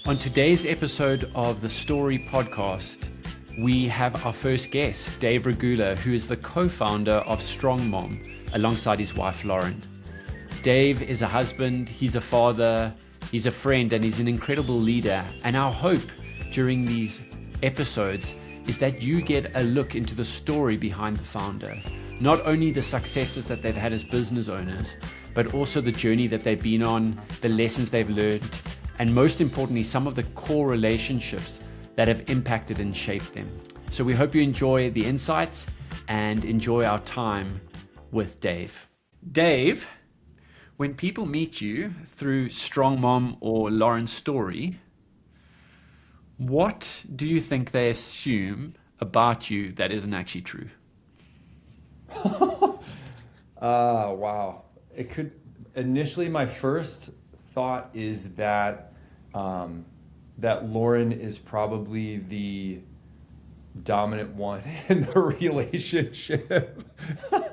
On today's episode of the Story Podcast, we have our first guest, Dave Regula, who is the co-founder of Strong Mom, alongside his wife, Lauren. Dave is a husband, he's a father, he's a friend, and he's an incredible leader. And our hope during these episodes is that you get a look into the story behind the founder. Not only the successes that they've had as business owners, but also the journey that they've been on, the lessons they've learned, and most importantly, some of the core relationships that have impacted and shaped them. So we hope you enjoy the insights and enjoy our time with Dave. Dave, when people meet you through Strong Mom or Lauren's story, what do you think they assume about you that isn't actually true? Wow. It could initially my first thought is that that Lauren is probably the dominant one in the relationship. Am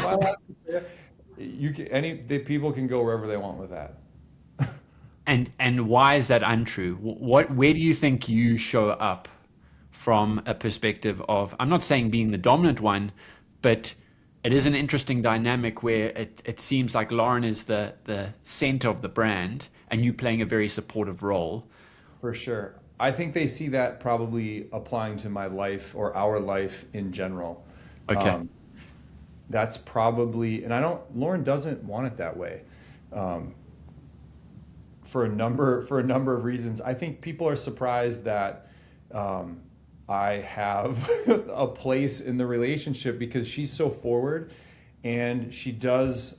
I allowed to say that? The people can go wherever they want with that. And why is that untrue? Where do you think you show up from a perspective of, I'm not saying being the dominant one, but it is an interesting dynamic where it seems like Lauren is the center of the brand and you playing a very supportive role. For sure. I think they see that probably applying to my life or our life in general. Okay. That's probably, and Lauren doesn't want it that way. For a number of reasons. I think people are surprised that I have a place in the relationship because she's so forward and she does,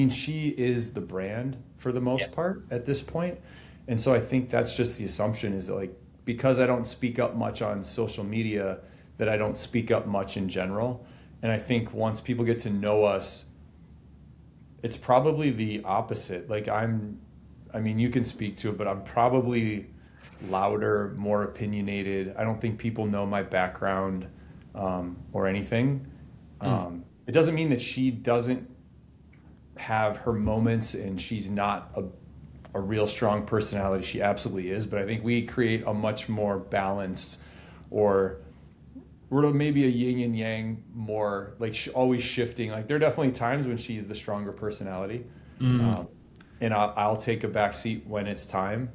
she is the brand for the most part at this point. And so I think that's just the assumption is that, like, because I don't speak up much on social media, that I don't speak up much in general. And I think once people get to know us, it's probably the opposite. Like you can speak to it, but I'm probably louder, more opinionated. I don't think people know my background or anything. It doesn't mean that she doesn't have her moments and she's not a real strong personality. She absolutely is, but I think we create a much more balanced, or we're maybe a yin and yang, more like always shifting. Like there are definitely times when she's the stronger personality. And I'll take a back seat when it's time,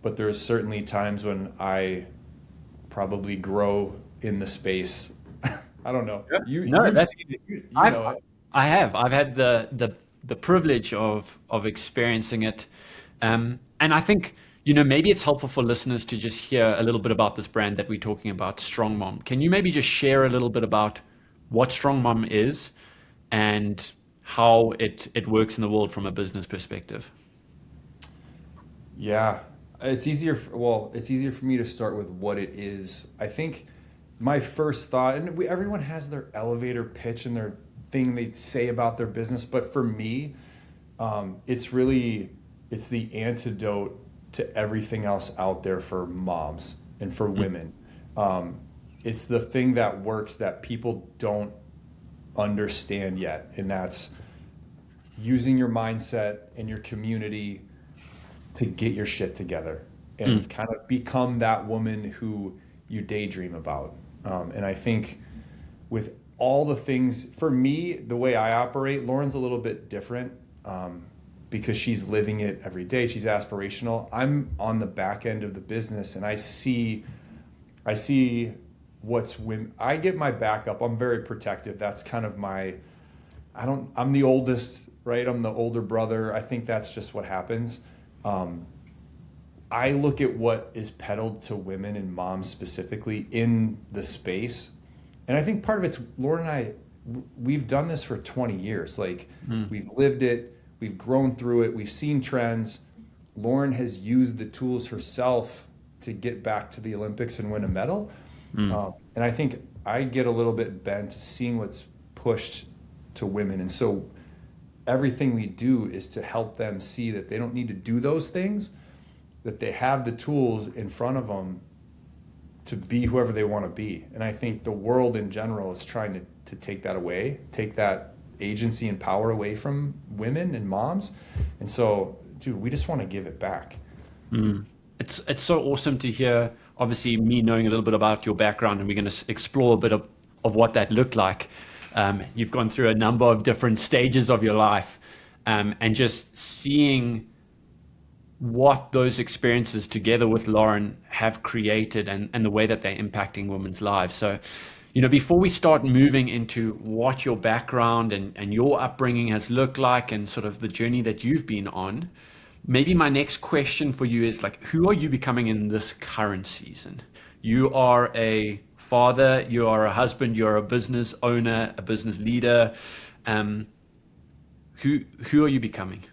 but there's certainly times when I probably grow in the space. I don't know. Yeah. You've seen it. You know it. I have. I've had the privilege of experiencing it. And I think, maybe it's helpful for listeners to just hear a little bit about this brand that we're talking about, Strong Mom. Can you maybe just share a little bit about what Strong Mom is and how it works in the world from a business perspective? Yeah, it's easier for me to start with what it is. I think my first thought, and everyone has their elevator pitch and their thing they say about their business, but for me, it's the antidote to everything else out there for moms and for women. It's the thing that works that people don't understand yet, and that's using your mindset and your community to get your shit together and kind of become that woman who you daydream about. And I think with all the things, for me, the way I operate, Lauren's a little bit different because she's living it every day. She's aspirational. I'm on the back end of the business and I see what's women. I get my backup. I'm very protective. That's kind of I'm the oldest, right? I'm the older brother. I think that's just what happens. I look at what is peddled to women and moms specifically in the space. And I think part of it's Lauren and I, we've done this for 20 years. Like we've lived it, we've grown through it, we've seen trends. Lauren has used the tools herself to get back to the Olympics and win a medal. And I think I get a little bit bent seeing what's pushed to women. And so everything we do is to help them see that they don't need to do those things, that they have the tools in front of them to be whoever they want to be. And I think the world in general is trying to take that away, take that agency and power away from women and moms. And so, dude, we just want to give it back. It's so awesome to hear. Obviously, me knowing a little bit about your background, and we're going to explore a bit of what that looked like. You've gone through a number of different stages of your life, and just seeing what those experiences together with Lauren have created and the way that they're impacting women's lives. So, before we start moving into what your background and your upbringing has looked like and sort of the journey that you've been on, maybe my next question for you is like, who are you becoming in this current season? You are a father, you are a husband, you're a business owner, a business leader. Um, who are you becoming?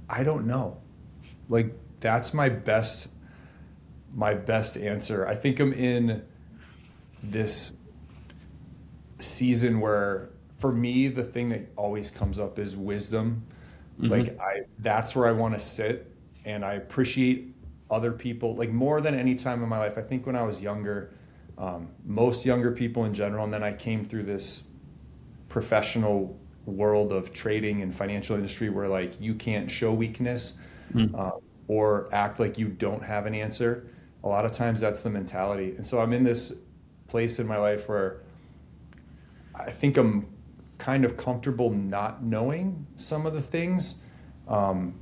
I don't know. Like that's my best answer. I think I'm in this season where for me the thing that always comes up is wisdom. Hmm. Like I that's where I want to sit, and I appreciate other people like more than any time in my life. I think when I was younger, most younger people in general, and then I came through this professional world of trading and financial industry where like you can't show weakness, uh, or act like you don't have an answer. A lot of times that's the mentality. And so I'm in this place in my life where I think I'm kind of comfortable not knowing some of the things. Um,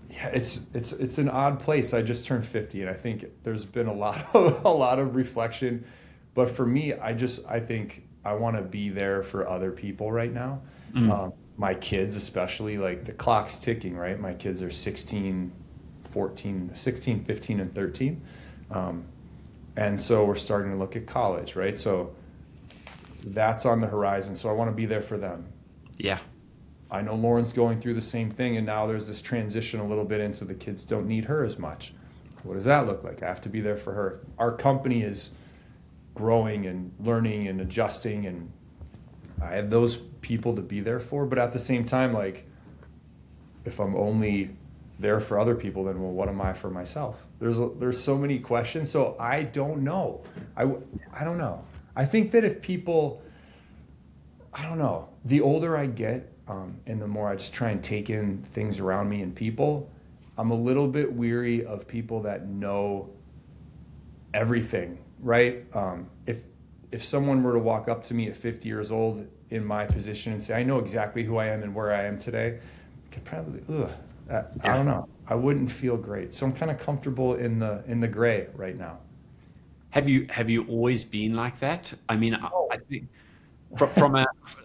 yeah, it's an odd place. I just turned 50, and I think there's been a lot of a lot of reflection. But for me, I think I want to be there for other people right now. My kids, especially, like the clock's ticking, right? My kids are 16, 14, 16, 15, and 13. Um, and so we're starting to look at college, right? So that's on the horizon. So I want to be there for them. Yeah. I know Lauren's going through the same thing, and now there's this transition a little bit into the kids don't need her as much. What does that look like? I have to be there for her. Our company is growing and learning and adjusting, and I have those people to be there for. But at the same time, like if I'm only there for other people, then well, what am I for myself? There's so many questions. So I don't know. I don't know. I think that if people, I don't know, the older I get, and the more I just try and take in things around me and people, I'm a little bit weary of people that know everything, right? If someone were to walk up to me at 50 years old in my position and say, I know exactly who I am and where I am today, I could probably, I Yeah. don't know. I wouldn't feel great. So I'm kind of comfortable in the gray right now. Have you always been like that? I mean, I Oh, think from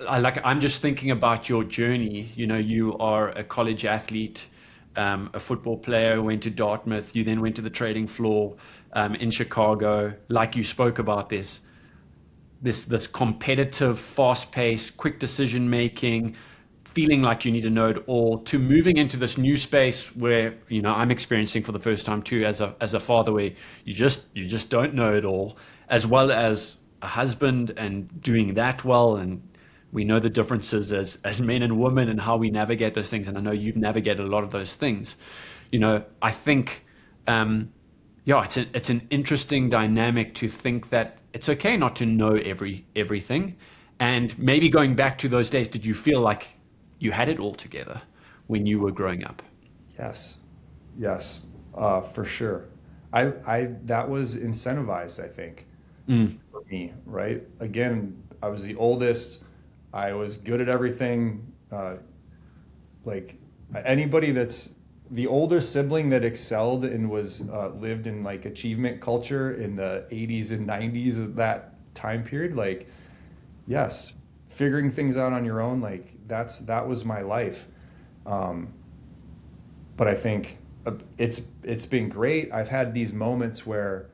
I'm just thinking about your journey. You are a college athlete, a football player, went to Dartmouth. You then went to the trading floor in Chicago. Like you spoke about this competitive, fast-paced, quick decision making, feeling like you need to know it all, to moving into this new space where I'm experiencing for the first time too as a father, where you just don't know it all, as well as a husband and doing that well. And we know the differences as men and women and how we navigate those things. And I know you've navigated a lot of those things. I think yeah, it's an interesting dynamic to think that it's okay not to know everything. And maybe going back to those days, did you feel like you had it all together when you were growing up? yes, yes, for sure. I that was incentivized, I think, Mm, for me, right? Again, I was the oldest. I was good at everything. Like anybody that's the older sibling that excelled and was lived in like achievement culture in the 80s and 90s of that time period, like yes, figuring things out on your own, like that was my life. Um, but I think it's been great. I've had these moments where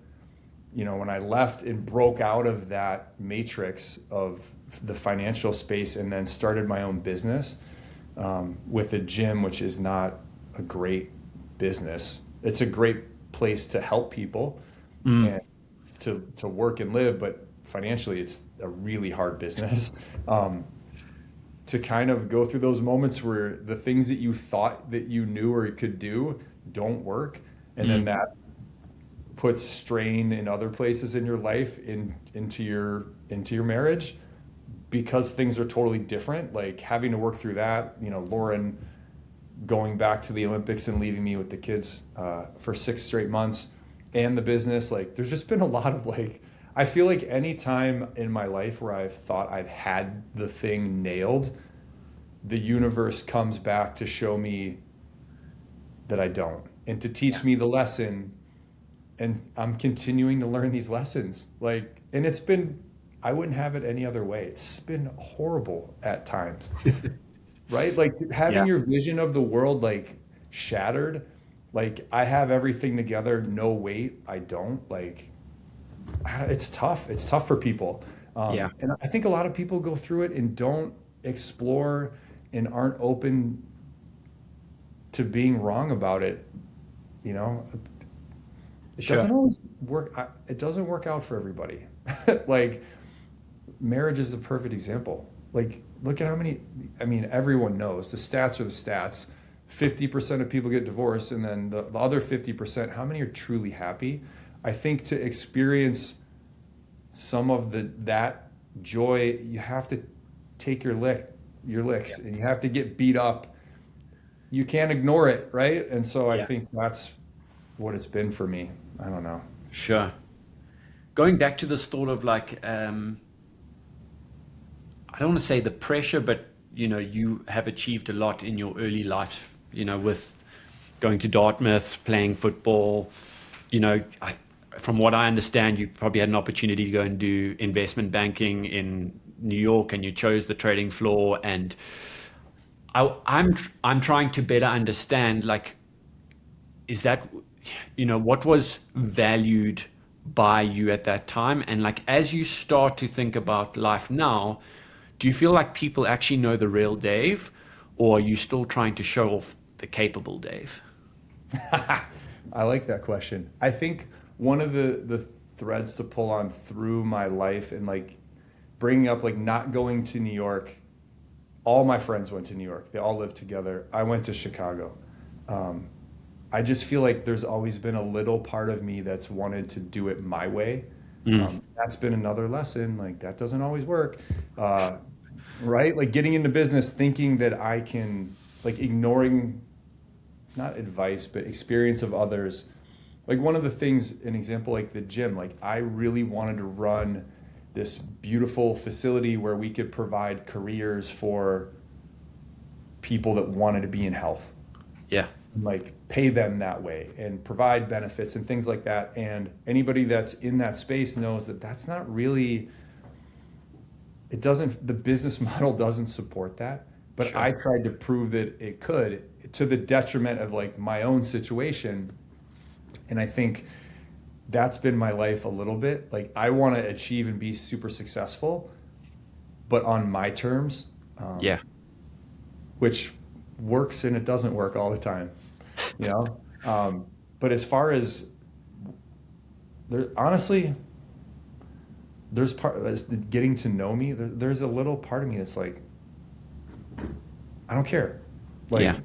when I left and broke out of that matrix of the financial space and then started my own business, with a gym, which is not a great business. It's a great place to help people mm, and to work and live, but financially, it's a really hard business. Um, to kind of go through those moments where the things that you thought that you knew or could do don't work, and then mm, that puts strain in other places in your life into your marriage. because things are totally different, like having to work through that, Lauren going back to the Olympics and leaving me with the kids for 6 straight months, and the business, like there's just been a lot of like, I feel like any time in my life where I've thought I've had the thing nailed, the universe comes back to show me that I don't, and to teach me the lesson. And I'm continuing to learn these lessons. Like, and it's been, I wouldn't have it any other way. It's been horrible at times, right? Like having your vision of the world like shattered. Like I have everything together, no wait, I don't. Like it's tough. It's tough for people. And I think a lot of people go through it and don't explore and aren't open to being wrong about it. It doesn't always work. It doesn't work out for everybody. Like marriage is a perfect example. Like look at how many, everyone knows the stats are the stats. 50% of people get divorced, and then the other 50%, how many are truly happy? I think to experience some of that joy, you have to take your licks, and you have to get beat up. You can't ignore it, right? And so I think that's what it's been for me. I don't know. Sure. Going back to this thought of like, I don't want to say the pressure, but you have achieved a lot in your early life, with going to Dartmouth, playing football. From what I understand, you probably had an opportunity to go and do investment banking in New York, and you chose the trading floor. And I'm trying to better understand, like, is that, what was valued by you at that time? And like, as you start to think about life now, do you feel like people actually know the real Dave, or are you still trying to show off the capable Dave? I like that question. I think one of the threads to pull on through my life, and like bringing up like not going to New York, all my friends went to New York. They all lived together. I went to Chicago. I just feel like there's always been a little part of me that's wanted to do it my way. That's been another lesson. Like that doesn't always work. Right? Like getting into business, thinking that I can, like ignoring, not advice, but experience of others. Like one of the things, an example, like the gym, like I really wanted to run this beautiful facility where we could provide careers for people that wanted to be in health. Yeah. Like pay them that way and provide benefits and things like that. And anybody that's in that space knows that that's not really, the business model doesn't support that. But sure. I tried to prove that it could, to the detriment of like my own situation. And I think that's been my life a little bit. Like I want to achieve and be super successful, but on my terms. Which works and it doesn't work all the time, but as far as honestly, there's getting to know me. There's a little part of me that's like, I don't care. Like,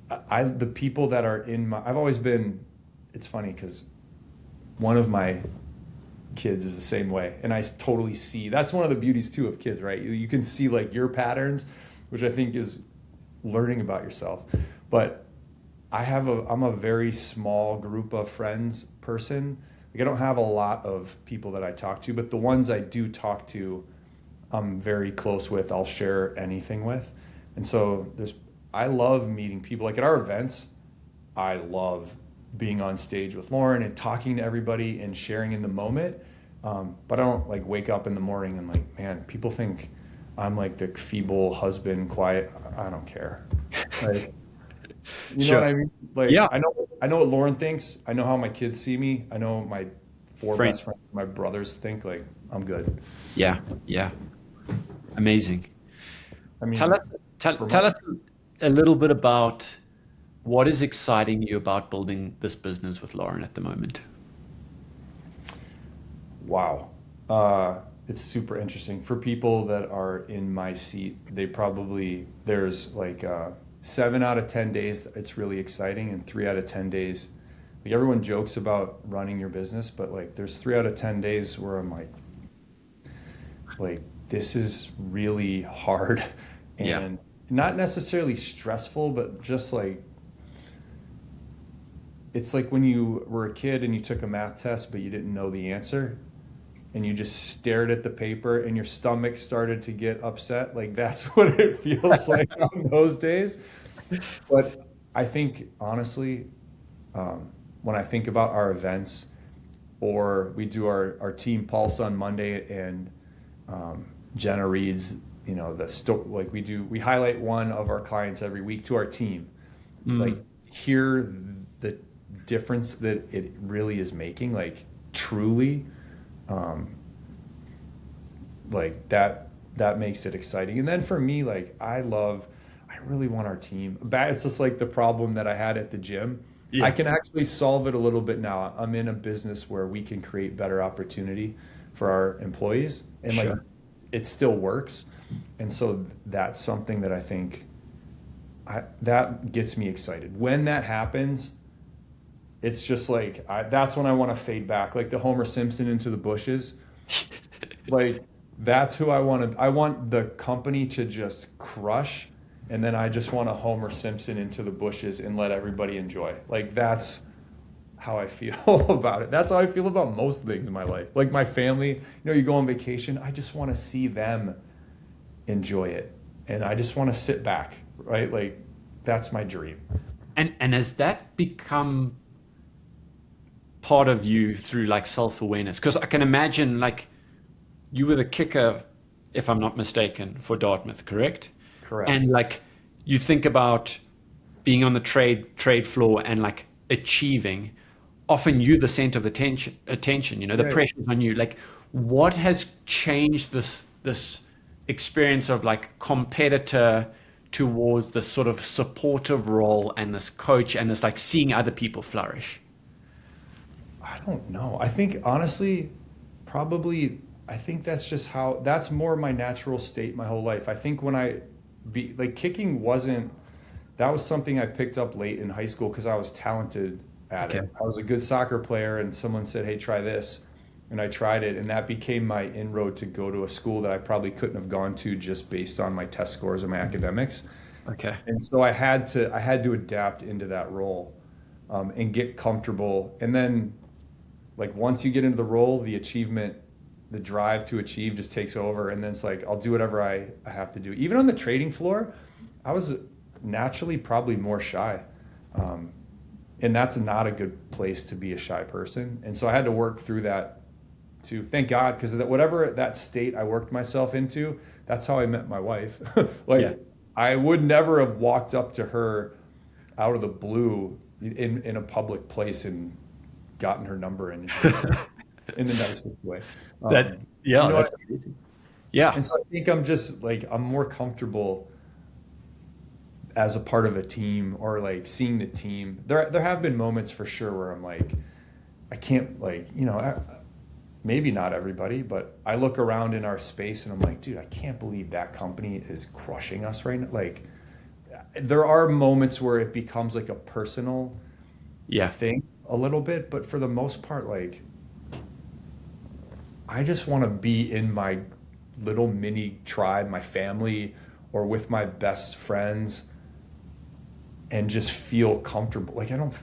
the people that are I've always been. It's funny because one of my kids is the same way, and I totally see. That's one of the beauties too of kids, right? You can see like your patterns, which I think is learning about yourself. But I'm a very small group of friends person. Like I don't have a lot of people that I talk to, but the ones I do talk to, I'm very close with. I'll share anything with. And so I love meeting people. Like at our events, I love being on stage with Lauren and talking to everybody and sharing in the moment. But I don't like wake up in the morning and like, man, people think I'm like the feeble husband, quiet. I don't care. Like, you know what I mean? Like, yeah. I know what Lauren thinks. I know how my kids see me. I know my best friends, my brothers think. Like, I'm good. Yeah. Amazing. I mean, tell us a little bit about what is exciting you about building this business with Lauren at the moment. Wow. It's super interesting for people that are in my seat. There's like 7 out of 10 days it's really exciting, and 3 out of 10 days, like everyone jokes about running your business, but like there's 3 out of 10 days where I'm like this is really hard and not necessarily stressful, but just like, it's like when you were a kid and you took a math test, but you didn't know the answer and you just stared at the paper and your stomach started to get upset. Like that's what it feels like on those days. But I think honestly, when I think about our events, or we do our team pulse on Monday, and Jenna reads, like we highlight one of our clients every week to our team, like hear the difference that it really is making, like truly, like that makes it exciting. And then for me, like I really want our team back. It's just like the problem that I had at the gym. Yeah. I can actually solve it a little bit now. I'm in a business where we can create better opportunity for our employees, and like it still works. And so that's something that I think that gets me excited. When that happens, it's just like that's when I want to fade back, like the Homer Simpson into the bushes. Like that's who I want to. I want the company to just crush. And then I just want to Homer Simpson into the bushes and let everybody enjoy. Like that's how I feel about it. That's how I feel about most things in my life. Like my family, you go on vacation, I just want to see them enjoy it. And I just want to sit back, right? Like that's my dream. And has that become part of you through like self-awareness? Because I can imagine like you were the kicker, if I'm not mistaken, for Dartmouth, correct? Correct. And like you think about being on the trade floor and like achieving, often you're the center of attention, the pressure's on you. Like what has changed this experience of like competitor towards this sort of supportive role and this coach and this like seeing other people flourish? I don't know. I think honestly, probably, I think that's more my natural state my whole life. I think when kicking that was something I picked up late in high school because I was talented at it. I was a good soccer player and someone said, hey, try this. And I tried it, and that became my inroad to go to a school that I probably couldn't have gone to just based on my test scores and my academics. Okay. And so I had to adapt into that role and get comfortable. And then like once you get into the role, the drive to achieve just takes over, and then it's like I'll do whatever I have to do. Even on the trading floor, I was naturally probably more shy, and that's not a good place to be a shy person. And so I had to work through that too. Thank God, because whatever that state I worked myself into, that's how I met my wife. I would never have walked up to her out of the blue in a public place and gotten her number in the nicest way. That's amazing. Yeah. And so I think I'm just like, I'm more comfortable as a part of a team, or like seeing the team. There have been moments for sure where I'm like, I can't maybe not everybody, but I look around in our space and I'm like, dude, I can't believe that company is crushing us right now. Like there are moments where it becomes like a personal thing a little bit, but for the most part, like I just want to be in my little mini tribe, my family, or with my best friends, and just feel comfortable. Like I don't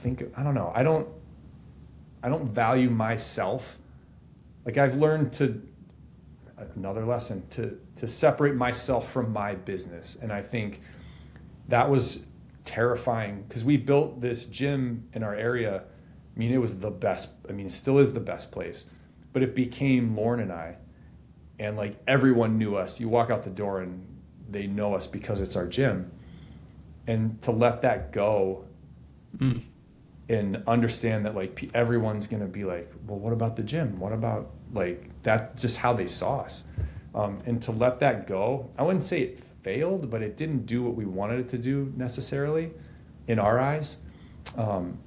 value myself. Like I've learned another lesson, to separate myself from my business. And I think that was terrifying because we built this gym in our area. I mean, it was the best. I mean, it still is the best place. But it became Lauren and I, and like everyone knew us. You walk out the door and they know us because it's our gym. And to let that go and understand that like everyone's going to be like, well, what about the gym? What about like that? Just how they saw us. And to let that go, I wouldn't say it failed, but it didn't do what we wanted it to do necessarily in our eyes. That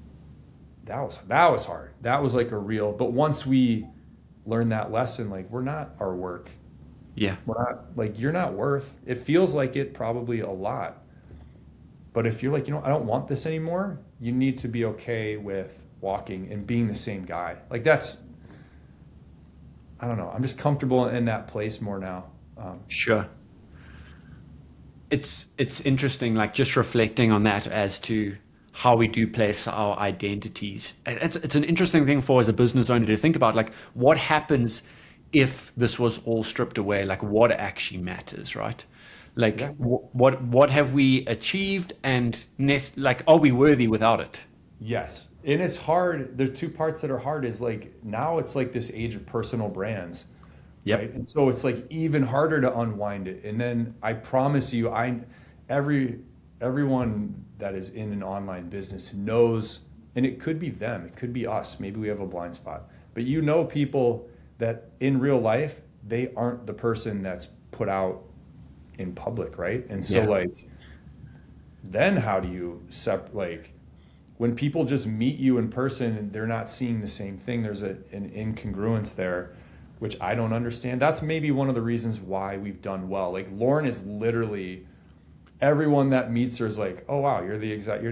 was hard. That was like but once we learned that lesson, like we're not our work. Yeah. We're not like, you're not worth, it feels like it probably a lot. But if you're like, I don't want this anymore, you need to be okay with walking and being the same guy. Like I don't know. I'm just comfortable in that place more now. Sure. It's interesting, like just reflecting on that as to how we do place our identities. And it's an interesting thing for as a business owner to think about, like what happens if this was all stripped away, like what actually matters, right? Like Yeah. what have we achieved, and like are we worthy without it? Yes. And it's hard. The two parts that are hard is like now it's like this age of personal brands, right? Yep. And so it's like even harder to unwind it. And then I promise you, every everyone that is in an online business knows, and it could be them, it could be us. Maybe we have a blind spot, but you know people that in real life they aren't the person that's put out in public, right? And so Yeah. like then how do you like when people just meet you in person and they're not seeing the same thing, there's an incongruence there, which I don't understand. That's maybe one of the reasons why we've done well. Like Lauren is literally everyone that meets her is like, oh wow, you're the exact.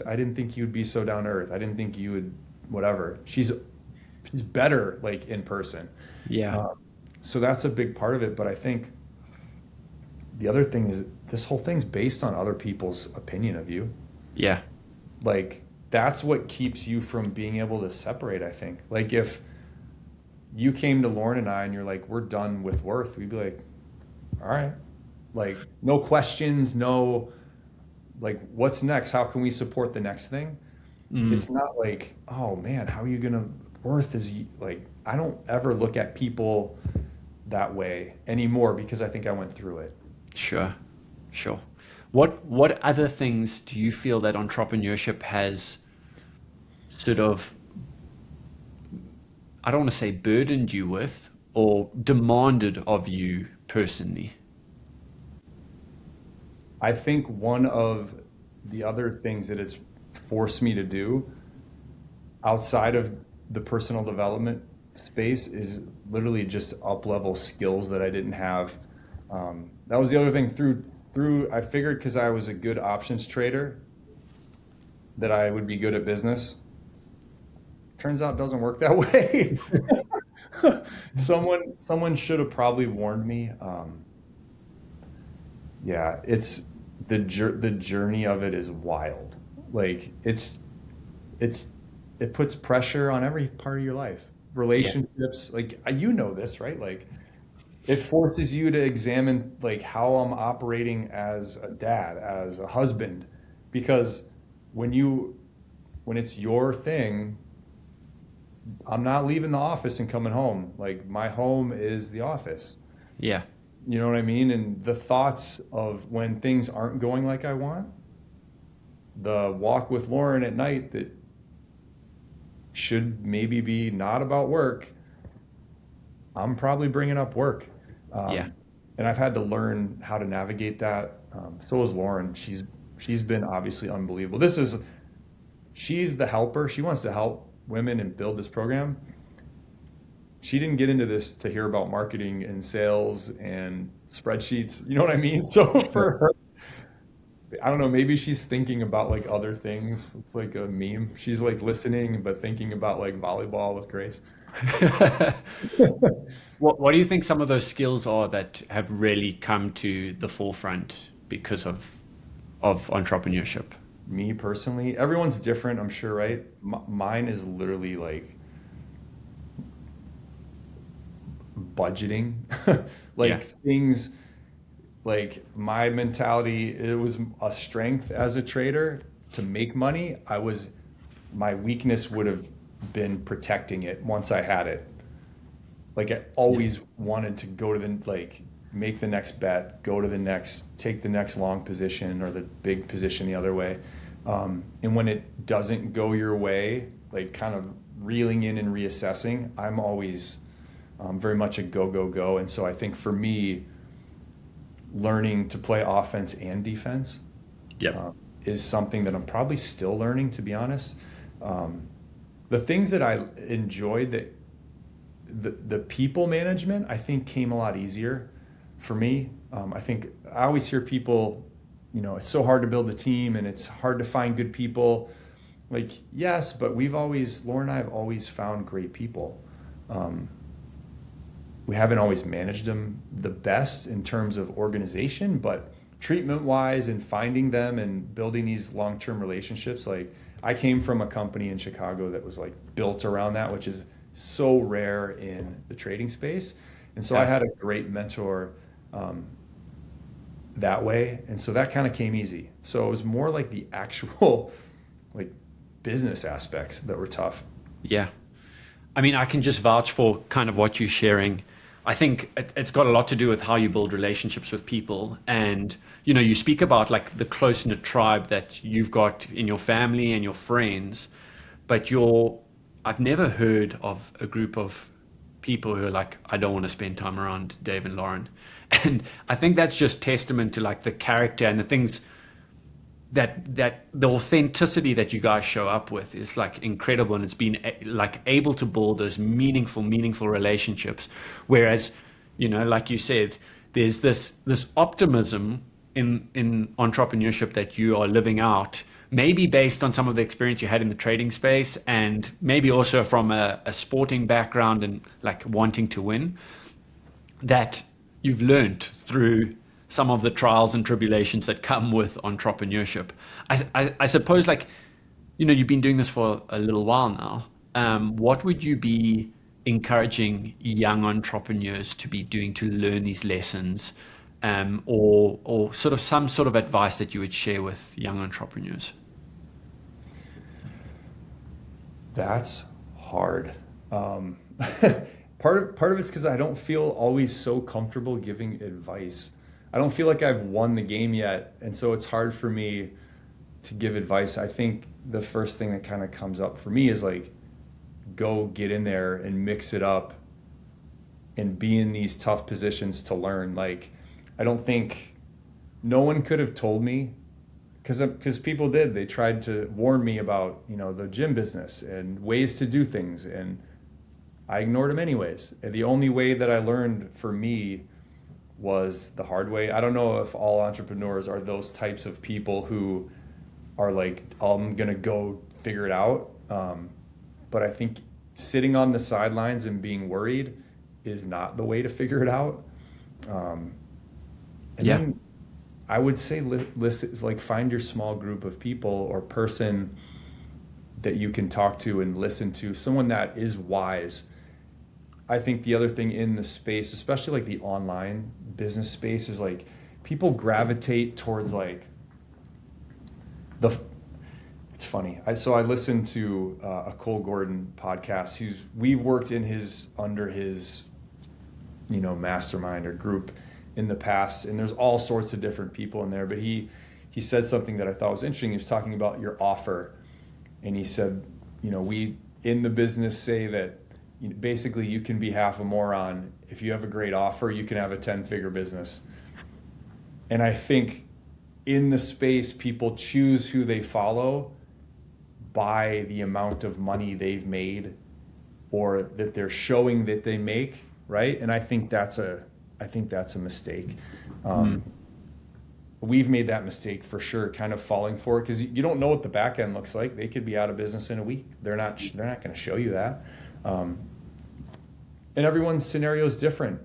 I didn't think you'd be so down to earth. I didn't think you would, whatever. She's better like in person. Yeah. Um, so that's a big part of it. But I think the other thing is this whole thing's based on other people's opinion of you. Yeah. Like that's what keeps you from being able to separate, I think. Like if you came to Lauren and I and you're like, we're done with Worth, we'd be like, all right. Like no questions, no like what's next? How can we support the next thing? Mm, It's not like, oh man, how are you gonna Worth is like I don't ever look at people that way anymore because I think I went through it. sure. Sure. What other things do you feel that entrepreneurship has sort of, I don't want to say burdened you with, or demanded of you personally? I think one of the other things that it's forced me to do outside of the personal development space is literally just up level skills that I didn't have. That was the other thing through I figured because I was a good options trader that I would be good at business. Turns out it doesn't work that way. Someone should have probably warned me. Yeah, it's the journey of it is wild. Like it's it puts pressure on every part of your life. Yeah. Relationships, like you know this, right? Like it forces you to examine like how I'm operating as a dad, as a husband, because when you when it's your thing, I'm not leaving the office and coming home. Like my home is the office. Yeah. You know what I mean? And the thoughts of when things aren't going like I want, the walk with Lauren at night that should maybe be not about work, I'm probably bringing up work. Yeah. Um, and I've had to learn how to navigate that. So is Lauren. She's been obviously unbelievable. She's the helper. She wants to help women and build this program. She didn't get into this to hear about marketing and sales and spreadsheets. You know what I mean? So Sure. for her, I don't know, maybe she's thinking about like other things. It's like a meme. She's like listening, but thinking about like volleyball with Grace. What do you think some of those skills are that have really come to the forefront because of entrepreneurship? Me personally, everyone's different, I'm sure, right? Mine is literally like budgeting, Yeah. like things like my mentality, it was a strength as a trader to make money. My weakness would have been protecting it once I had it. Like I Yeah. always wanted to go to like make the next bet, go to the next, take the next long position or the big position the other way. And when it doesn't go your way, like kind of reeling in and reassessing, I'm always very much a go, go, go. And so I think for me, learning to play offense and defense Yep. uh, is something that I'm probably still learning, to be honest. The things that I enjoyed that the people management I think came a lot easier for me. I think I always hear people, it's so hard to build a team and it's hard to find good people. Like, yes, but Lauren and I have always found great people. Um, we haven't always managed them the best in terms of organization, but treatment wise and finding them and building these long-term relationships. Like, I came from a company in Chicago that was like built around that, which is so rare in the trading space. And so I had a great mentor that way. And so that kind of came easy. So it was more like the actual like business aspects that were tough. Yeah. I mean, I can just vouch for kind of what you're sharing. I think it's got a lot to do with how you build relationships with people. And, you know, you speak about like the close-knit tribe that you've got in your family and your friends, but I've never heard of a group of people who are like, I don't want to spend time around Dave and Lauren. And I think that's just testament to like the character and the things that the authenticity that you guys show up with is like incredible, and it's been like able to build those meaningful relationships. Whereas, you know, like you said, there's this optimism in entrepreneurship that you are living out, maybe based on some of the experience you had in the trading space, and maybe also from a sporting background and like wanting to win, that you've learned through some of the trials and tribulations that come with entrepreneurship. I suppose, like, you know, you've been doing this for a little while now. What would you be encouraging young entrepreneurs to be doing to learn these lessons, or sort of some sort of advice that you would share with young entrepreneurs? That's hard. Part of it's because I don't feel always so comfortable giving advice. I don't feel like I've won the game yet, and so it's hard for me to give advice. I think the first thing that kind of comes up for me is like, go get in there and mix it up and be in these tough positions to learn. Like, I don't think no one could have told me, because people did. They tried to warn me about, you know, the gym business and ways to do things, and I ignored them anyways. And the only way that I learned for me was the hard way. I don't know if all entrepreneurs are those types of people who are like, I'm gonna go figure it out. But I think sitting on the sidelines and being worried is not the way to figure it out. Then I would say listen, like, find your small group of people or person that you can talk to and listen to, someone that is wise. I think the other thing in the space, especially like the online business space, is like people gravitate towards like it's funny. I listened to a Cole Gordon podcast. We've worked under his, you know, mastermind or group in the past, and there's all sorts of different people in there. But he said something that I thought was interesting. He was talking about your offer, and he said, you know, we in the business say that, you know, basically you can be half a moron. If you have a great offer, you can have a 10-figure business. And I think in the space, people choose who they follow by the amount of money they've made or that they're showing that they make, right? And I think that's a mistake. We've made that mistake for sure, kind of falling for it, because you don't know what the back end looks like. They could be out of business in a week. They're not going to show you that. And everyone's scenario is different.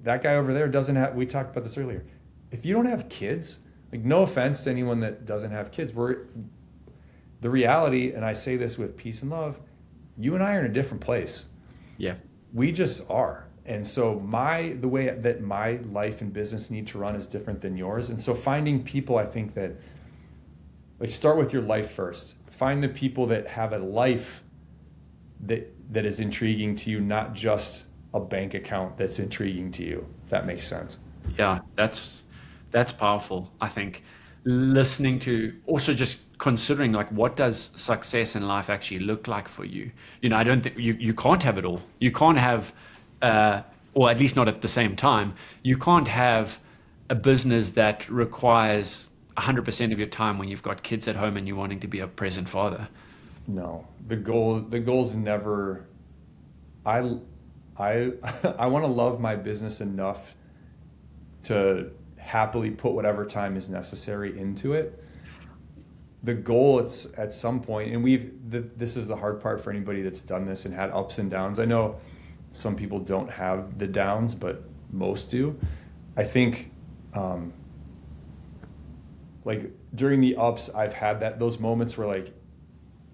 That guy over there doesn't have, we talked about this earlier. If you don't have kids, like, no offense to anyone that doesn't have kids, the reality, and I say this with peace and love, you and I are in a different place. Yeah. We just are. And so the way that my life and business need to run is different than yours. And so finding people, I think that, like, start with your life first. Find the people that have a life that is intriguing to you, not just a bank account that's intriguing to you. If that makes sense. Yeah, that's powerful. I think listening to, also just considering, like, what does success in life actually look like for you? You know, I don't think you can't have it all. You can't have, or at least not at the same time, you can't have a business that requires 100% of your time when you've got kids at home and you're wanting to be a present father. No, the goal's never, I want to love my business enough to happily put whatever time is necessary into it. The goal, it's at some point, and this is the hard part for anybody that's done this and had ups and downs. I know some people don't have the downs, but most do. I think like during the ups, I've had those moments where like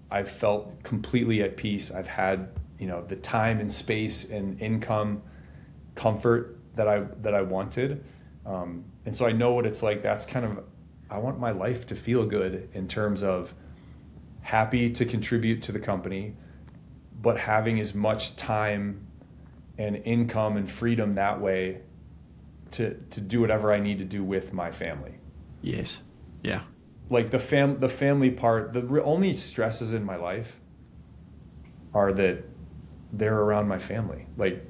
I've felt completely at peace. I've had, the time and space and income comfort that I wanted. And so I know what it's like. That's kind of, I want my life to feel good in terms of happy to contribute to the company, but having as much time and income and freedom that way to do whatever I need to do with my family. Yes. Yeah. Like the family part, the only stresses in my life are that they're around my family. Like,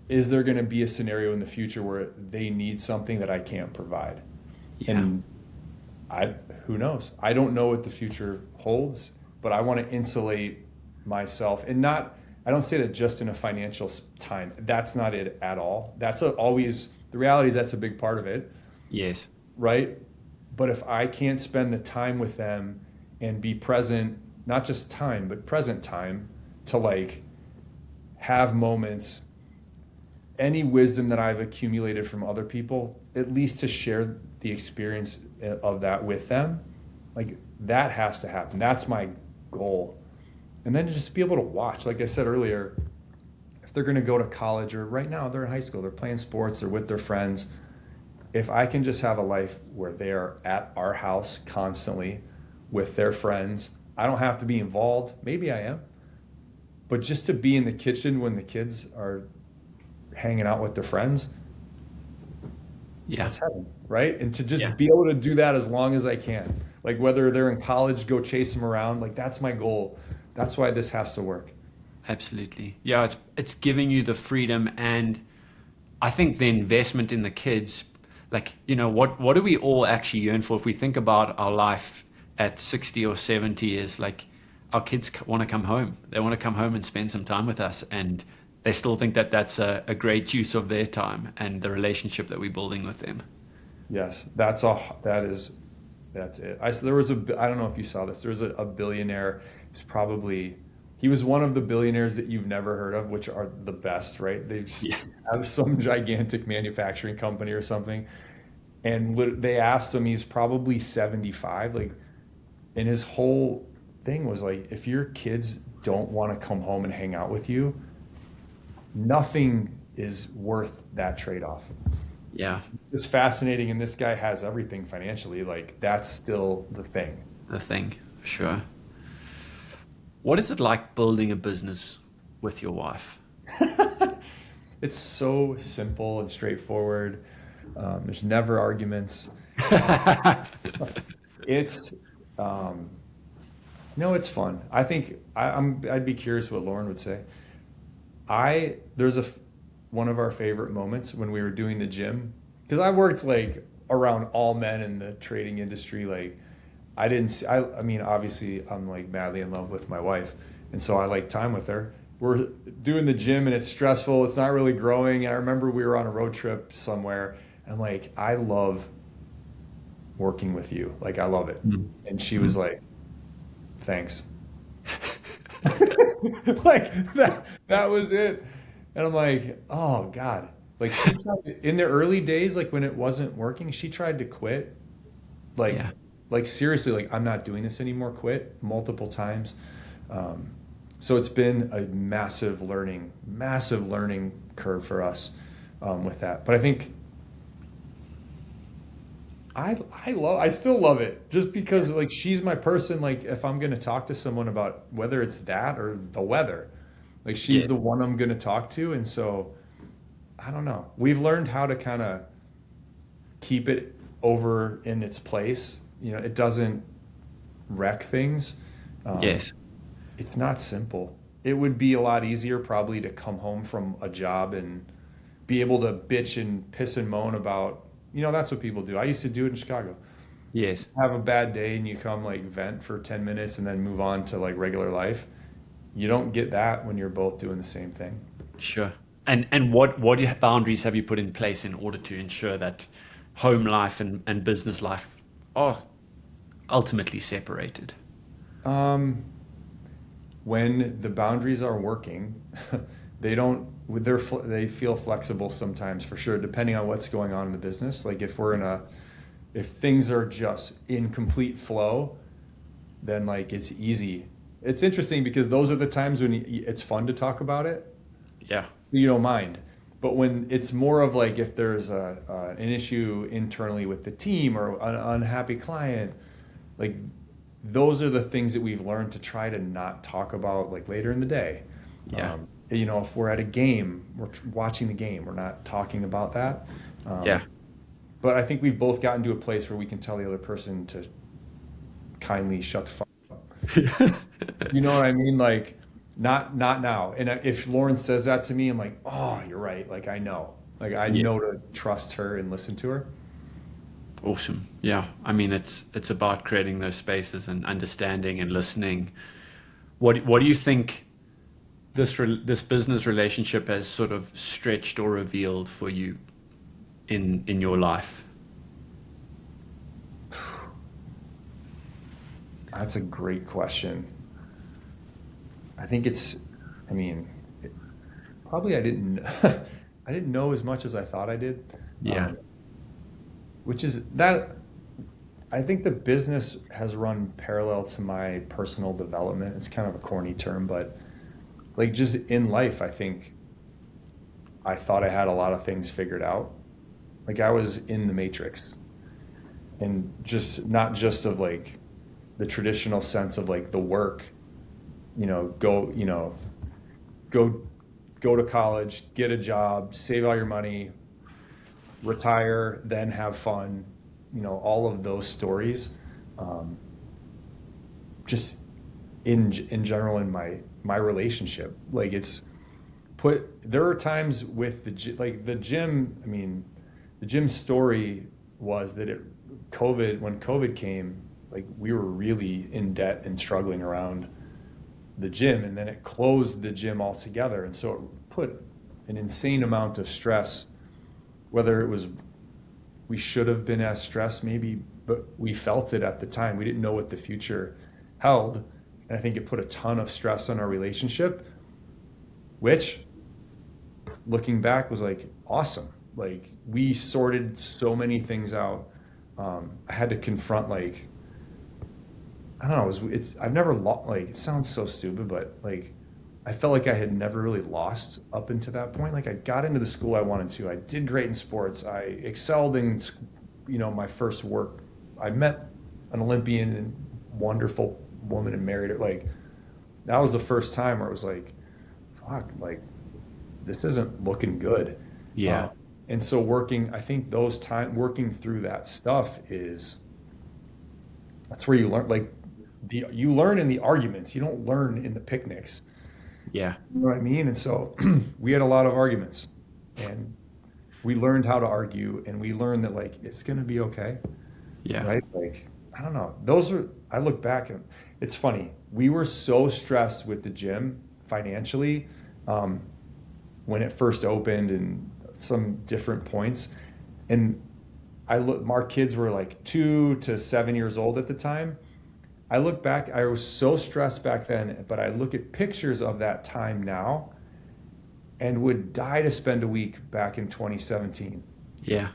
is there going to be a scenario in the future where they need something that I can't provide? Yeah. And who knows? I don't know what the future holds, but I want to insulate myself, and I don't say that just in a financial time. That's not it at all. Always the reality is that's a big part of it. Yes. Right? But if I can't spend the time with them and be present, not just time, but present time to like have moments, any wisdom that I've accumulated from other people, at least to share the experience of that with them, like that has to happen. That's my goal. And then to just be able to watch, like I said earlier, if they're going to go to college, or right now they're in high school, they're playing sports, they're with their friends. If I can just have a life where they are at our house constantly with their friends, I don't have to be involved. Maybe I am. But just to be in the kitchen when the kids are hanging out with their friends, that's heaven, right? And to just be able to do that as long as I can. Like whether they're in college, go chase them around. Like that's my goal. That's why this has to work. Absolutely. Yeah, it's giving you the freedom, and I think the investment in the kids, like, what do we all actually yearn for? If we think about our life at 60 or 70 is like our kids want to come home. They want to come home and spend some time with us, and they still think that that's a great use of their time and the relationship that we're building with them. Yes, that's it. I don't know if you saw this. There was a billionaire. He was one of the billionaires that you've never heard of, which are the best, right? They have some gigantic manufacturing company or something. And they asked him, he's probably 75, like, and his whole thing was like, if your kids don't want to come home and hang out with you, nothing is worth that trade-off. Yeah. It's just fascinating. And this guy has everything financially. Like that's still the thing. The thing, sure. What is it like building a business with your wife? It's so simple and straightforward. There's never arguments. It's, it's fun. I think I'd be curious what Lauren would say. There's one of our favorite moments when we were doing the gym, because I worked like around all men in the trading industry. Like I mean, obviously I'm like madly in love with my wife, and so I like time with her. We're doing the gym and it's stressful. It's not really growing. And I remember we were on a road trip somewhere, and like, I love working with you. Like I love it. Mm-hmm. And she was like, thanks. Like that was it. And I'm like, oh God. Like in the early days, like when it wasn't working, she tried to quit. Like seriously, like I'm not doing this anymore, quit multiple times. So it's been a massive learning curve for us with that. But I think I still love it, just because like she's my person. Like if I'm going to talk to someone about whether it's that or the weather, like she's the one I'm going to talk to. And so I don't know. We've learned how to kind of keep it over in its place. It doesn't wreck things. Yes. It's not simple. It would be a lot easier probably to come home from a job and be able to bitch and piss and moan about, that's what people do. I used to do it in Chicago. Yes. Have a bad day and you come like vent for 10 minutes and then move on to like regular life. You don't get that when you're both doing the same thing. Sure. And what boundaries have you put in place in order to ensure that home life and business life are ultimately separated? When the boundaries are working, they don't with their they feel flexible sometimes for sure, depending on what's going on in the business. Like if things are just in complete flow, then like it's easy. It's interesting because those are the times when it's fun to talk about it. Yeah. You don't mind. But when it's more of like if there's an issue internally with the team or an unhappy client, like those are the things that we've learned to try to not talk about like later in the day. Yeah. If we're at a game, we're watching the game, we're not talking about that. Yeah. But I think we've both gotten to a place where we can tell the other person to kindly shut the fuck up. You know what I mean? Like, not now. And if Lauren says that to me, I'm like, oh, you're right. Like, I know. Like, I know to trust her and listen to her. Awesome. Yeah. I mean, it's about creating those spaces and understanding and listening. What do you think this business relationship has sort of stretched or revealed for you in your life? That's a great question. I think probably I didn't know as much as I thought I did. Yeah. Which is that I think the business has run parallel to my personal development. It's kind of a corny term, but like just in life, I think I thought I had a lot of things figured out. Like I was in the matrix, and just not just of like the traditional sense of like the work, go to college, get a job, save all your money, retire, then have fun, all of those stories. Just in general in my relationship, like there are times with the gym. I mean, the gym story was that when COVID came, like we were really in debt and struggling around the gym, and then it closed the gym altogether, and so it put an insane amount of stress. Whether it was we should have been as stressed maybe, but we felt it at the time. We didn't know what the future held, and I think it put a ton of stress on our relationship, which looking back was like awesome. Like we sorted so many things out. I had to confront like, I don't know, I've never like, it sounds so stupid, but like I felt like I had never really lost up until that point. Like I got into the school I wanted to. I did great in sports. I excelled in, my first work. I met an Olympian and wonderful woman and married her. Like that was the first time where it was like, fuck, like this isn't looking good. Yeah. And so working through that stuff that's where you learn, like you learn in the arguments. You don't learn in the picnics. Yeah. You know what I mean? And so we had a lot of arguments, and we learned how to argue, and we learned that like, it's going to be okay. Yeah. Right. Like, I don't know. I look back and it's funny. We were so stressed with the gym financially, when it first opened and some different points. And our kids were like 2 to 7 years old at the time. I look back, I was so stressed back then, but I look at pictures of that time now and would die to spend a week back in 2017. Yeah.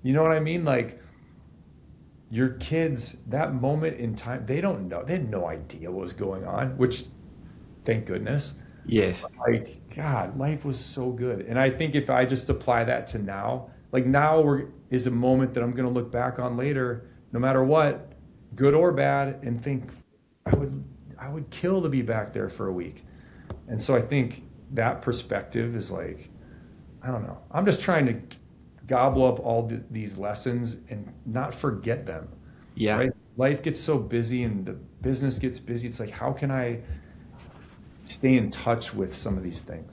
You know what I mean? Like your kids, that moment in time, they don't know. They had no idea what was going on, which thank goodness. Yes. Like, God, life was so good. And I think if I just apply that to now, like now is a moment that I'm going to look back on later, no matter what, good or bad, and think I would kill to be back there for a week. And so I think that perspective is like, I don't know. I'm just trying to gobble up all these lessons and not forget them. Yeah. Right? Life gets so busy and the business gets busy. It's like, how can I stay in touch with some of these things?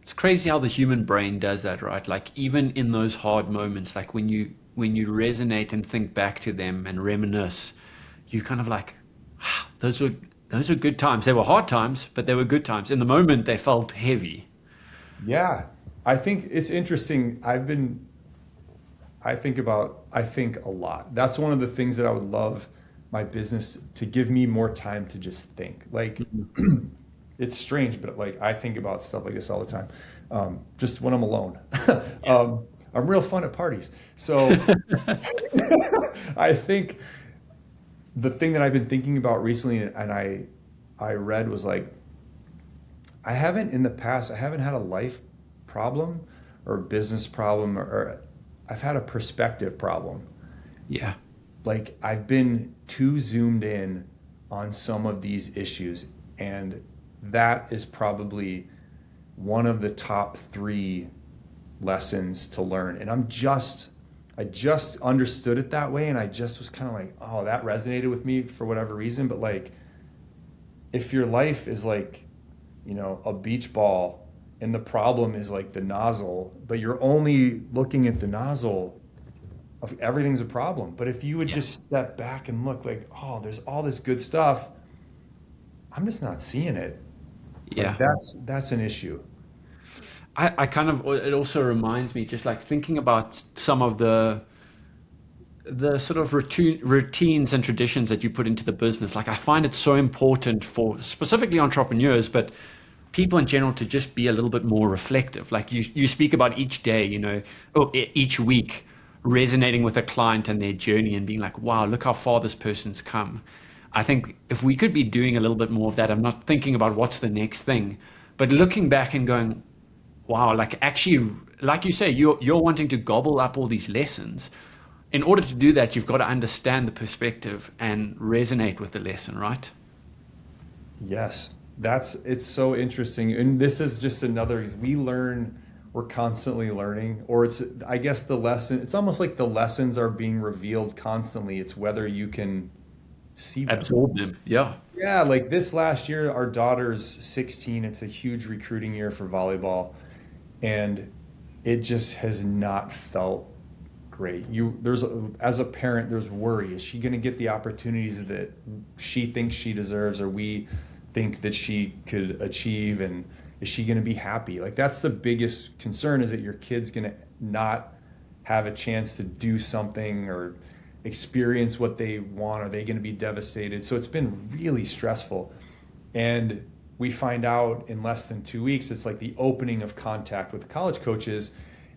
It's crazy how the human brain does that, right? Like even in those hard moments, like when you resonate and think back to them and reminisce, you kind of like, those were good times. They were hard times, but they were good times. In the moment, they felt heavy. Yeah. I think it's interesting. I think a lot. That's one of the things that I would love my business to give me more time to just think. Like it's strange, but like I think about stuff like this all the time, just when I'm alone. I'm real fun at parties. So I think the thing that I've been thinking about recently, and I read, was like, I haven't in the past, I haven't had a life problem or a business problem, or I've had a perspective problem. Yeah. Like I've been too zoomed in on some of these issues, and that is probably one of the top 3 lessons to learn. And I just understood it that way, and I just was kind of like, oh, that resonated with me for whatever reason. But like, if your life is like, a beach ball, and the problem is like the nozzle, but you're only looking at the nozzle, everything's a problem. But if you would just step back and look, like, oh, there's all this good stuff, I'm just not seeing it. Yeah. Like that's an issue. I kind of, it also reminds me, just like thinking about some of the sort of routines and traditions that you put into the business. Like I find it so important for specifically entrepreneurs, but people in general, to just be a little bit more reflective. Like you speak about each day, or each week, resonating with a client and their journey and being like, wow, look how far this person's come. I think if we could be doing a little bit more of that, I'm not thinking about what's the next thing, but looking back and going, wow, like actually, like you say, you're wanting to gobble up all these lessons. In order to do that, you've got to understand the perspective and resonate with the lesson, right? Yes, it's so interesting. And this is just another, we're constantly learning, or I guess it's almost like the lessons are being revealed constantly. It's whether you can see them. Absorb them. Yeah. Yeah, like this last year, our daughter's 16. It's a huge recruiting year for volleyball, and it just has not felt great. As a parent, there's worry. Is she going to get the opportunities that she thinks she deserves, or we think that she could achieve? And is she going to be happy? Like that's the biggest concern, is that your kid's going to not have a chance to do something or experience what they want. Are they going to be devastated? So it's been really stressful. And we find out in less than 2 weeks, it's like the opening of contact with the college coaches.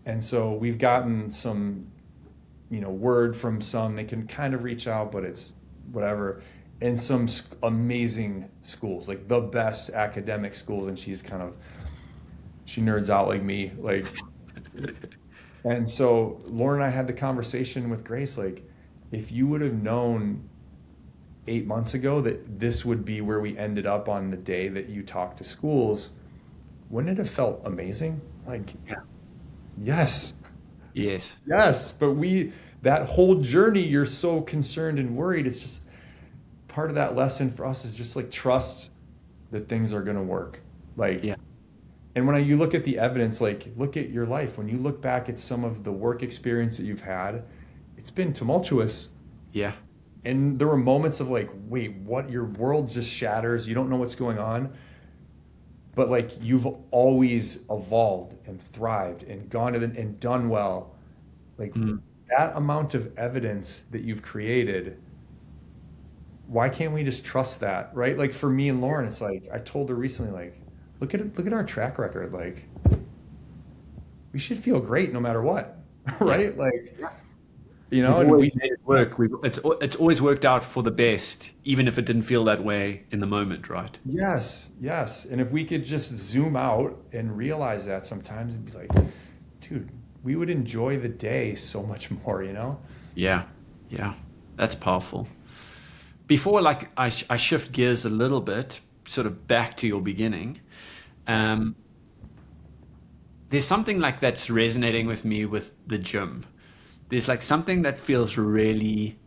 And so we've gotten some, word from some. They can kind of reach out, but it's whatever. And some amazing schools, like the best academic schools. And she nerds out like me. Like, and so Lauren and I had the conversation with Grace, like, if you would have known 8 months ago that this would be where we ended up on the day that you talked to schools, wouldn't it have felt amazing? Like, yes. Yes. Yes. But that whole journey, you're so concerned and worried. It's just part of that lesson for us is just like, trust that things are going to work. Like, Yeah. And when you look at the evidence, like look at your life, when you look back at some of the work experience that you've had, it's been tumultuous. Yeah. And there were moments of like, wait, what? Your world just shatters. You don't know what's going on. But like, you've always evolved and thrived and gone and done well. Like that amount of evidence that you've created, why can't we just trust that? Right? Like for me and Lauren, it's like, I told her recently, like, look at our track record. Like we should feel great no matter what. Right? Like, We've always made it work. It's always worked out for the best, even if it didn't feel that way in the moment, right? Yes, yes. And if we could just zoom out and realize that sometimes, and be like, dude, we would enjoy the day so much more, Yeah, yeah, that's powerful. Before, like, I shift gears a little bit, sort of back to your beginning. There's something like that's resonating with me with the gym. There's like something that feels really,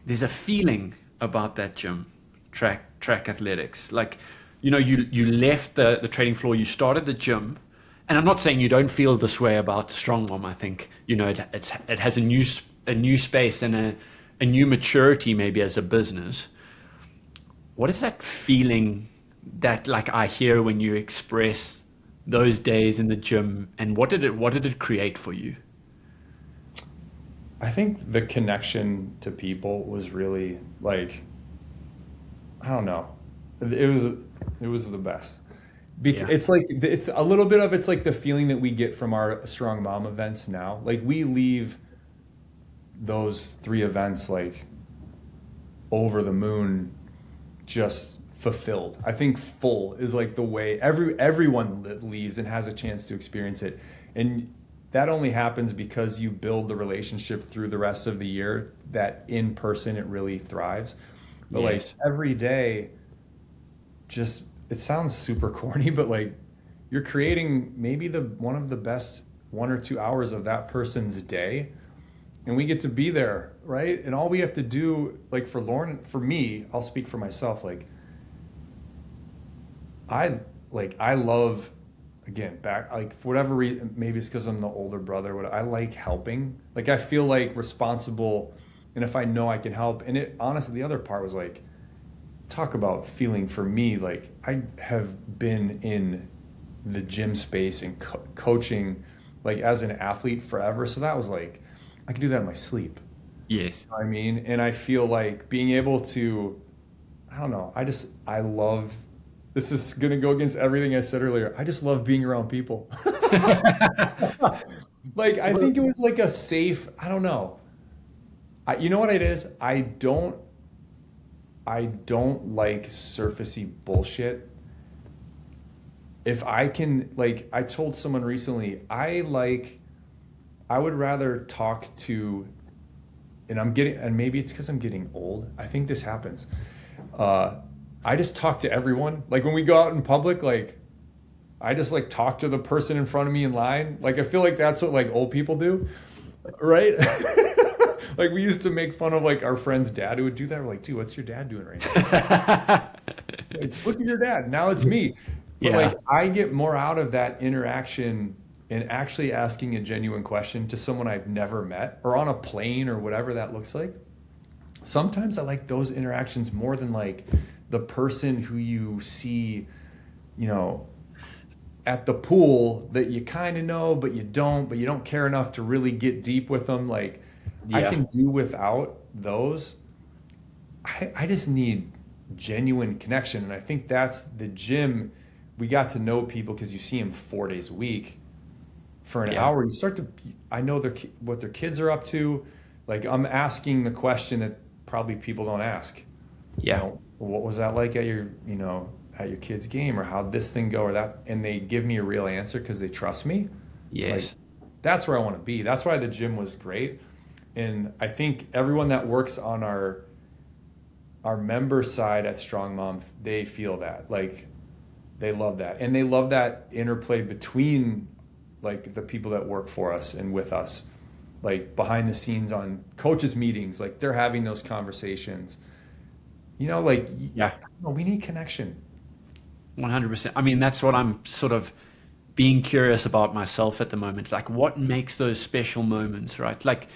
there's a feeling about that gym, track athletics. Like, you left the training floor, you started the gym, and I'm not saying you don't feel this way about Strongmom. I think, it has a new space and a new maturity maybe as a business. What is that feeling that like I hear when you express those days in the gym, and what did it create for you? I think the connection to people was really like, I don't know. it was the best. Yeah. It's like, it's a little bit of, it's like the feeling that we get from our Strong Mom events now. Like we leave those 3 events like over the moon, just fulfilled. I think full is like the way everyone that leaves and has a chance to experience it. And that only happens because you build the relationship through the rest of the year, that in person it really thrives. But like Yes. every day, just, it sounds super corny, but like you're creating maybe the one of the best 1 or 2 hours of that person's day, and we get to be there, right? And all we have to do, like for Lauren, for me, I'll speak for myself, like I love, again, back, like for whatever reason, maybe it's because I'm the older brother, what I like helping. Like I feel like responsible, and if I know I can help. And it honestly, the other part was like, talk about feeling for me, like I have been in the gym space and coaching like as an athlete forever. So that was like, I could do that in my sleep. Yes. You know what I mean? And I feel like being able to, I don't know, I love, this is going to go against everything I said earlier. I just love being around people. Like, I think it was like a safe, I don't know. You know what it is? I don't like surfacey bullshit. If I can, like, I told someone recently, I would rather talk to, and maybe it's because I'm getting old. I think this happens. I just talk to everyone. Like when we go out in public, like I just like talk to the person in front of me in line. Like I feel like that's what like old people do, right? Like we used to make fun of like our friend's dad who would do that. We're like, dude, what's your dad doing right now? Like, look at your dad. Now it's me. But Yeah. like I get more out of that interaction and actually asking a genuine question to someone I've never met, or on a plane or whatever that looks like. Sometimes I like those interactions more than like the person who you see, you know, at the pool that you kind of know, but you don't care enough to really get deep with them. Like I Yeah. can do without those. I just need genuine connection. And I think that's the gym. We got to know people because you see them 4 days a week for an Yeah. hour. You start to, I know what their kids are up to. Like I'm asking the question that probably people don't ask. Yeah. You know, what was that like at your, at your kid's game, or how'd this thing go, or that, and they give me a real answer because they trust me. Like Yes. that's where I want to be. That's why the gym was great. And I think everyone that works on our member side at Strong Mom, they feel that, like they love that, and they love that interplay between like the people that work for us and with us, like behind the scenes on coaches meetings, like they're having those conversations, like Yeah. we need connection. 100%. I mean, that's what I'm sort of being curious about myself at the moment. Like, what makes those special moments, right? Like,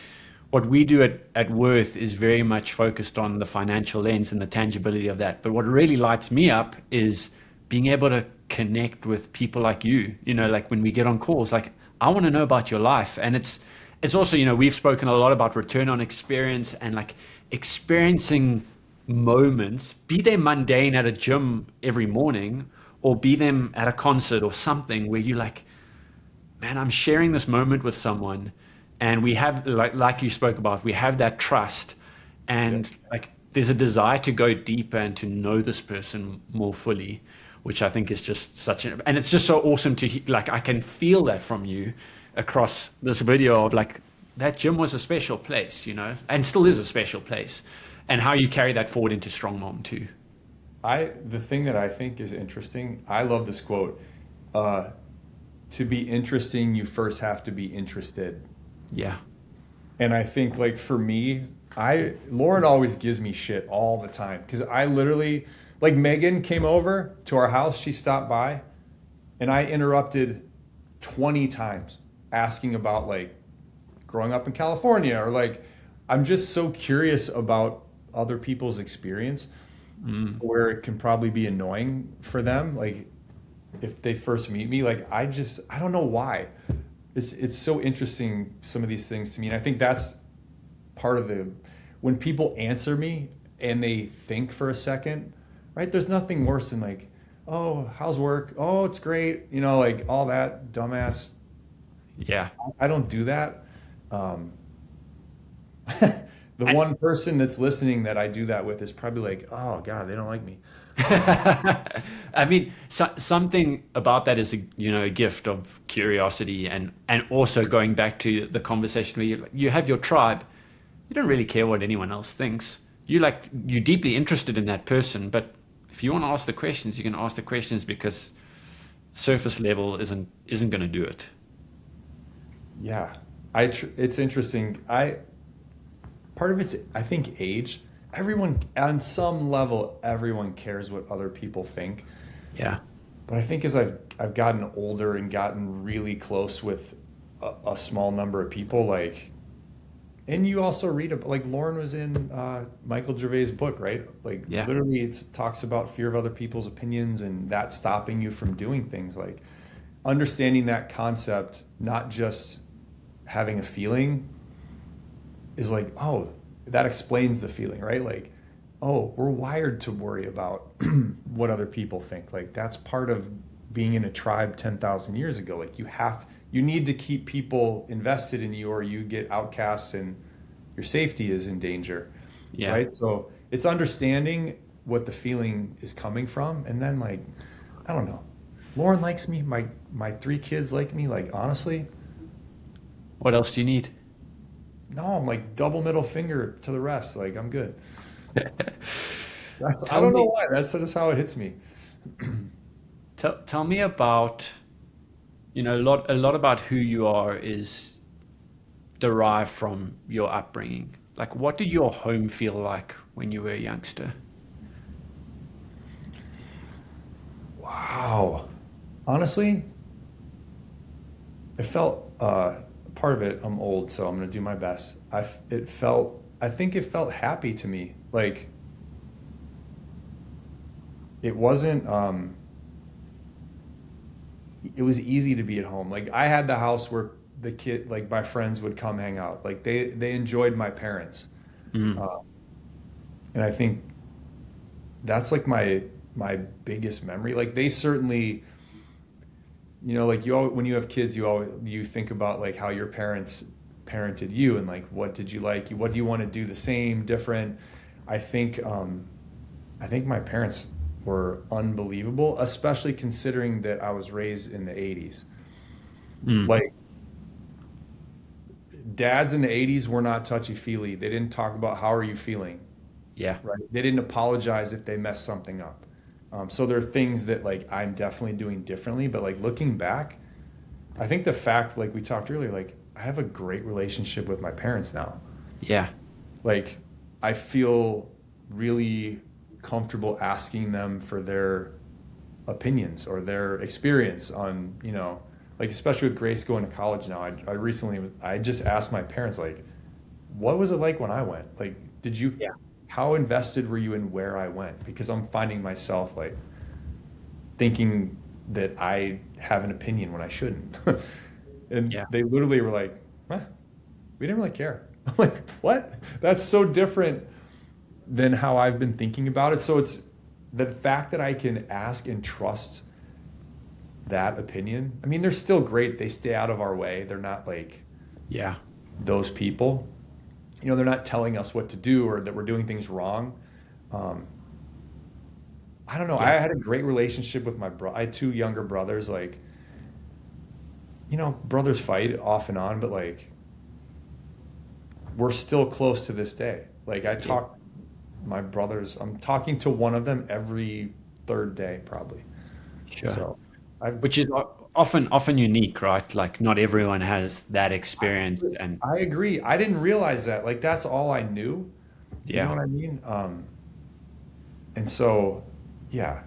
what we do at Worth is very much focused on the financial lens and the tangibility of that. But what really lights me up is being able to connect with people like you, like when we get on calls, like, I want to know about your life. And it's also, we've spoken a lot about return on experience and like experiencing moments, be they mundane at a gym every morning or be them at a concert or something where you're like, man, I'm sharing this moment with someone, and we have like you spoke about, we have that trust, and Yes. like there's a desire to go deeper and to know this person more fully, which I think is just and it's just so awesome to like I can feel that from you across this video of like that gym was a special place, and still is a special place, and how you carry that forward into Strong Mom too. The thing that I think is interesting, I love this quote, to be interesting, you first have to be interested. Yeah. And I think like for me, Lauren always gives me shit all the time. Cause I literally, like Megan came over to our house, she stopped by, and I interrupted 20 times asking about like growing up in California, or like, I'm just so curious about other people's experience, where it can probably be annoying for them. Like if they first meet me, like I don't know why. It's so interesting, some of these things to me. And I think that's part of when people answer me and they think for a second, right? There's nothing worse than like, oh, how's work? Oh, it's great. Like all that dumbass. Yeah. I don't do that. Um, the And one person that's listening that I do that with is probably like, oh God, they don't like me. I mean, something about that is a gift of curiosity, and also going back to the conversation where you have your tribe. You don't really care what anyone else thinks. You're deeply interested in that person, but if you want to ask the questions, you can ask the questions, because surface level isn't going to do it. Yeah, it's interesting. Part of it's, I think, age. Everyone, on some level, everyone cares what other people think. Yeah. But I think as I've gotten older and gotten really close with a small number of people, like, and you also read about, like Lauren was in Michael Gervais' book, right? Like Yeah. literally it talks about fear of other people's opinions and that stopping you from doing things. Like understanding that concept, not just having a feeling, is like, oh, that explains the feeling, right? Like, oh, we're wired to worry about what other people think. Like that's part of being in a tribe 10,000 years ago. Like you need to keep people invested in you, or you get outcast and your safety is in danger. Yeah. Right? So it's understanding what the feeling is coming from. And then like, I don't know, Lauren likes me. My 3 kids like me. Like, honestly, What else do you need? no, I'm like double middle finger to the rest. Like I'm good. I Tell don't know me, why. That's just how it hits me. tell me about, a lot about who you are is derived from your upbringing. Like, what did your home feel like when you were a youngster? Wow. Honestly, it felt part of it. I'm old, so I'm gonna do my best. I think it felt happy to me. Like it wasn't. It was easy to be at home. Like I had the house where like my friends would come hang out. Like they enjoyed my parents, Mm. uh, and I think that's like my biggest memory. Like they certainly, like when you have kids, you think about like how your parents parented you and like what did you like? What do you want to do the same, different? I think I think my parents were unbelievable, especially considering that I was raised in the 80s. Mm. Like dads in the 80s were not touchy-feely. They didn't talk about how are you feeling, Yeah. right? They didn't apologize if they messed something up. So there are things that like I'm definitely doing differently, but like looking back, I think the fact, like we talked earlier, like I have a great relationship with my parents now. Yeah. Like I feel really comfortable asking them for their opinions or their experience on, like especially with Grace going to college now. I just asked my parents like, what was it like when I went? Like, Yeah. how invested were you in where I went? Because I'm finding myself like thinking that I have an opinion when I shouldn't. And Yeah. they literally were like, we didn't really care. I'm like, what? That's so different than how I've been thinking about it. So it's the fact that I can ask and trust that opinion. I mean, they're still great. They stay out of our way. They're not like Yeah. those people. They're not telling us what to do or that we're doing things wrong. Um, I don't know. I Yeah. had a great relationship with my I had 2 younger brothers. Like, brothers fight off and on, but like we're still close to this day. Like Yeah. my brothers, I'm talking to one of them every 3rd day probably. Sure. So I've, Which is often unique, right? Like not everyone has that experience, and I agree. I didn't realize that. Like that's all I knew. You know yeah. what I mean? And so, yeah,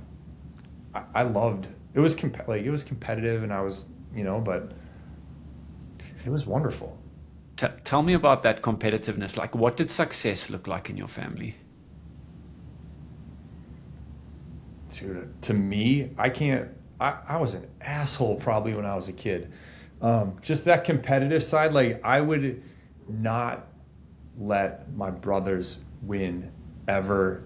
I loved. It was it was competitive, and I was, but it was wonderful. Tell me about that competitiveness. Like, what did success look like in your family? Dude, to me, I can't. I was an asshole probably when I was a kid. Just that competitive side, like I would not let my brothers win ever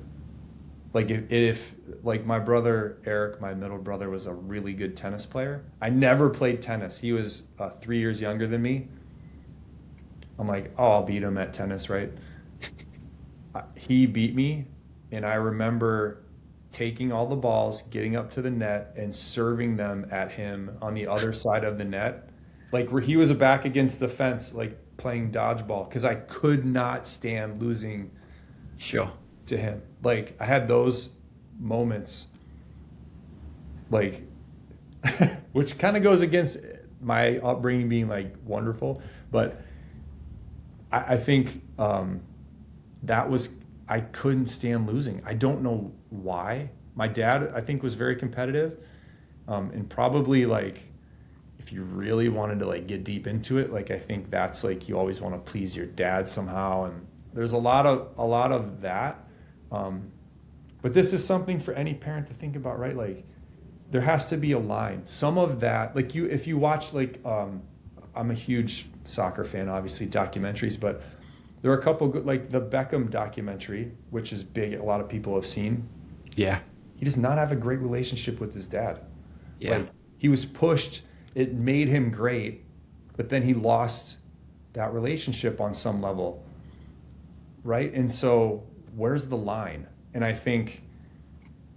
Like if like my brother Eric, my middle brother, was a really good tennis player. I never played tennis. He was 3 years younger than me. I'm like, oh, I'll beat him at tennis, right? He beat me, and I remember taking all the balls, getting up to the net, and serving them at him on the other side of the net, like where he was back against the fence, like playing dodgeball, because I could not stand losing Sure. to him. Like I had those moments, like, which kind of goes against my upbringing being like wonderful, but I think that was, I couldn't stand losing. I don't know why. My dad, I think, was very competitive, and probably like if you really wanted to like get deep into it, like I think that's like you always want to please your dad somehow, and there's a lot of that. But this is something for any parent to think about, right? Like there has to be a line. Some of that, like if you watch like I'm a huge soccer fan, obviously documentaries, but there are a couple good, like the Beckham documentary, which is big. A lot of people have seen. Yeah. He does not have a great relationship with his dad. Yeah. Like he was pushed. It made him great, but then he lost that relationship on some level, right? And so where's the line? And I think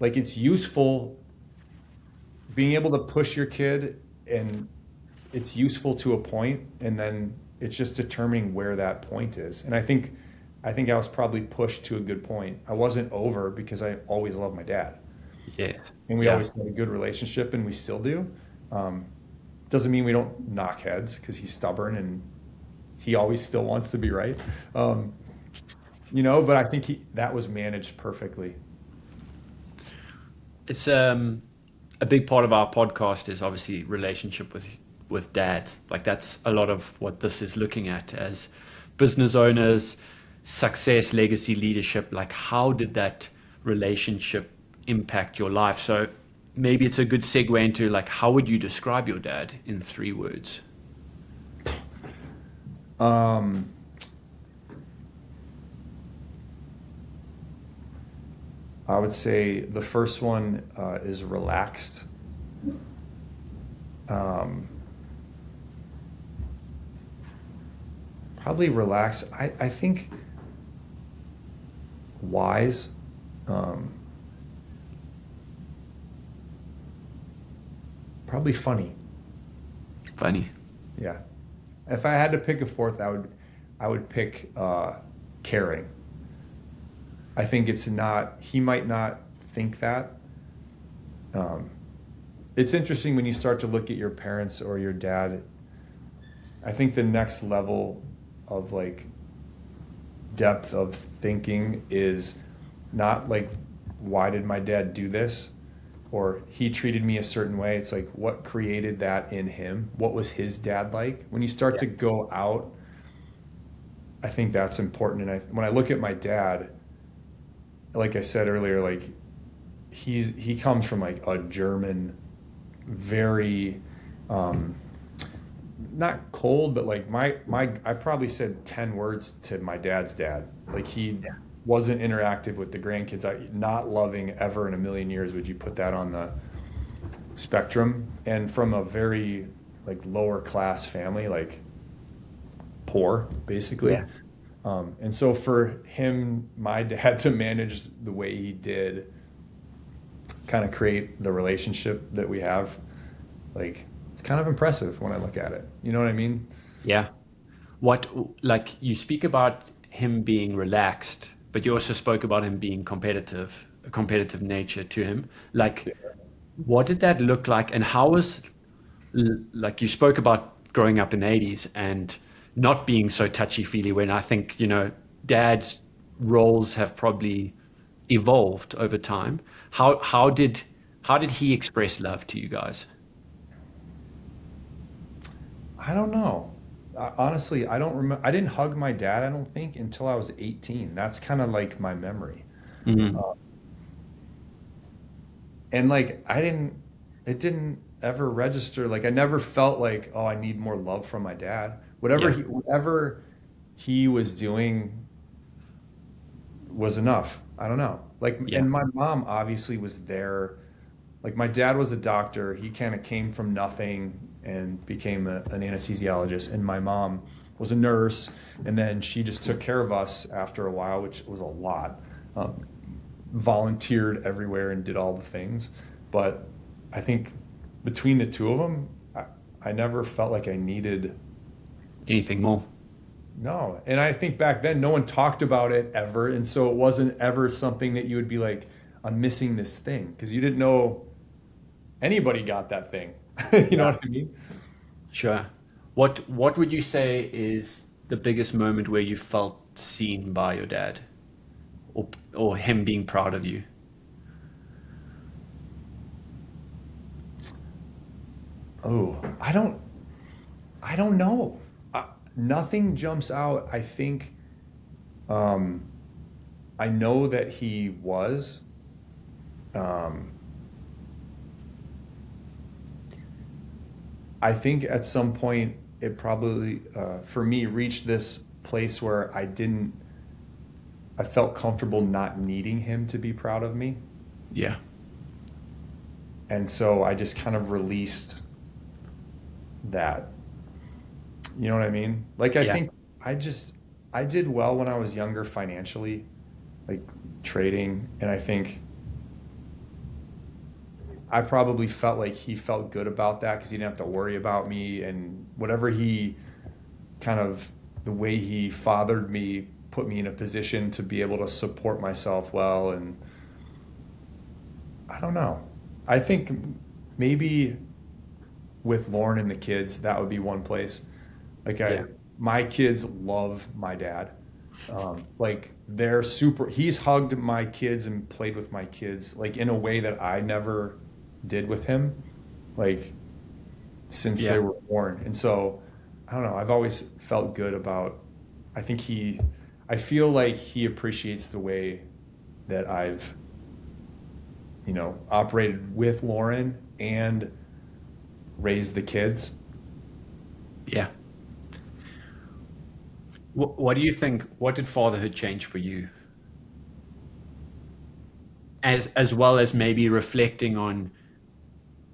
like it's useful being able to push your kid, and it's useful to a point, and then it's just determining where that point is. And I think I was probably pushed to a good point. I wasn't over because I always loved my dad. Yeah. And we Yeah. always had a good relationship, and we still do. Doesn't mean we don't knock heads, because he's stubborn and he always still wants to be right. But I think that was managed perfectly. It's a big part of our podcast is obviously relationship with dads. Like that's a lot of what this is looking at as business owners, success, legacy, leadership. Like how did that relationship impact your life? So maybe it's a good segue into like how would you describe your dad in 3 words? I would say the first one is relaxed. Probably relaxed. I think wise. Probably funny. Funny. Yeah. If I had to pick a fourth, I would pick caring. I think he might not think that. It's interesting when you start to look at your parents or your dad. I think the next level of like depth of thinking is not like, why did my dad do this? Or he treated me a certain way. It's like, what created that in him? What was his dad like? When you start to go out, I think that's important. And when I look at my dad, like I said earlier, like he comes from like a German, very not cold, but like I probably said 10 words to my dad's dad. Like he wasn't interactive with the grandkids. Not loving ever in a million years would you put that on the spectrum. And from a very like lower class family, like poor basically. Yeah. And so for him, my dad to manage the way he did, kind of create the relationship that we have, like it's kind of impressive when I look at it. You know what I mean? Yeah. Like you speak about him being relaxed, but you also spoke about him being competitive, a competitive nature to him. Like, what did that look like? And how was, like you spoke about growing up in the 80s and not being so touchy-feely, when I think, dad's roles have probably evolved over time. How did he express love to you guys? I don't know. Honestly, I don't remember. I didn't hug my dad, I don't think, until I was 18. That's kind of like my memory. Mm-hmm. And like, it didn't ever register. Like, I never felt like, oh, I need more love from my dad. Whatever Yeah. he was doing was enough. I don't know. Like, Yeah. and my mom obviously was there. Like my dad was a doctor. He kind of came from nothing and became an anesthesiologist. And my mom was a nurse. And then she just took care of us after a while, which was a lot. Volunteered everywhere and did all the things. But I think between the two of them, I never felt like I needed Anything more? no. And I think back then no one talked about it ever. And so it wasn't ever something that you would be like, I'm missing this thing. Because you didn't know anybody got that thing. You know what I mean? Sure. What would you say is the biggest moment where you felt seen by your dad, or him being proud of you? Oh, I don't know. Nothing jumps out. I think I know that he was. I think at some point it probably, for me, reached this place where I felt comfortable not needing him to be proud of me. Yeah. And so I just kind of released that. You know what I mean? Like, I Yeah. think I did well when I was younger financially, like trading. And I think I probably felt like he felt good about that because he didn't have to worry about me, and whatever he kind of, the way he fathered me put me in a position to be able to support myself well. And I don't know. I think maybe with Lauren and the kids, that would be one place. Like Yeah. my kids love my dad. Like they're super, he's hugged my kids and played with my kids like in a way that I never did with him, like since Yeah. they were born. And so I don't know, I've always felt good about, I feel like he appreciates the way that I've, operated with Lauren and raised the kids. Yeah. What do you think? What did fatherhood change for you? As well as maybe reflecting on,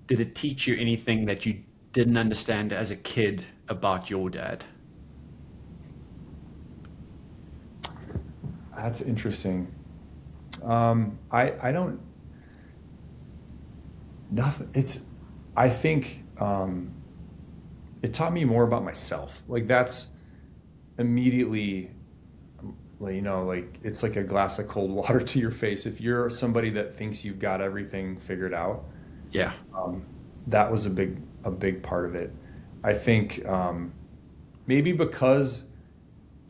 did it teach you anything that you didn't understand as a kid about your dad? That's interesting. I don't, nothing. I think it taught me more about myself. Like that's immediately, like it's like a glass of cold water to your face. If you're somebody that thinks you've got everything figured out, Yeah. that was a big part of it. I think maybe because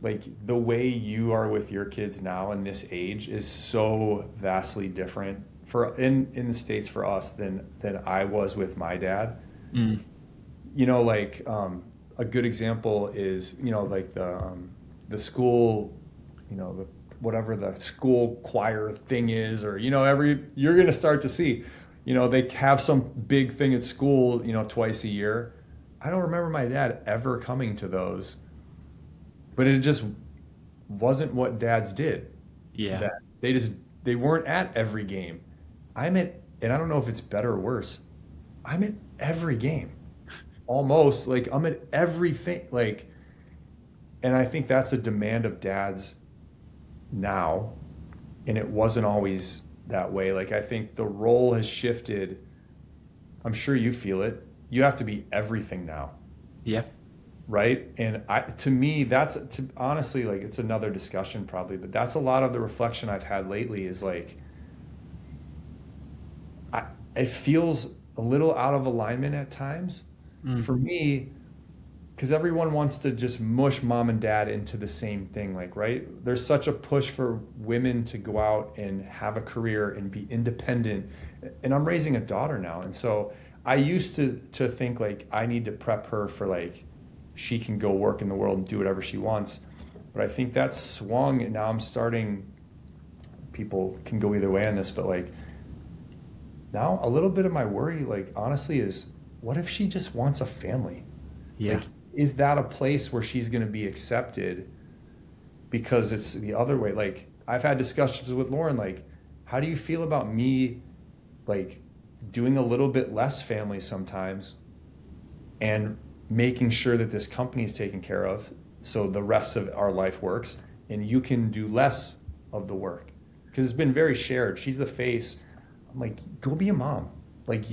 like the way you are with your kids now in this age is so vastly different in the States for us than I was with my dad. Mm. Like a good example is, like the school, whatever the school choir thing is, or, you're going to start to see, they have some big thing at school, twice a year. I don't remember my dad ever coming to those, but it just wasn't what dads did. Yeah. That they weren't at every game. And I don't know if it's better or worse. I'm at every game. Almost like I'm at everything, like, and I think that's a demand of dads now, and it wasn't always that way. Like I think the role has shifted. I'm sure you feel it. You have to be everything now, Yeah. right? And to me, honestly, like it's another discussion probably, but that's a lot of the reflection I've had lately is like, it feels a little out of alignment at times. For me, because everyone wants to just mush mom and dad into the same thing, like, right? There's such a push for women to go out and have a career and be independent. And I'm raising a daughter now. And so I used to think like I need to prep her for like, she can go work in the world and do whatever she wants. But I think that's swung, and now I'm starting, people can go either way on this, but like now a little bit of my worry, like honestly, is what if she just wants a family? Yeah. Like, is that a place where she's going to be accepted? Because it's the other way. Like, I've had discussions with Lauren, like, how do you feel about me, like, doing a little bit less family sometimes and making sure that this company is taken care of so the rest of our life works and you can do less of the work? Because it's been very shared. She's the face. I'm like, go be a mom. Like,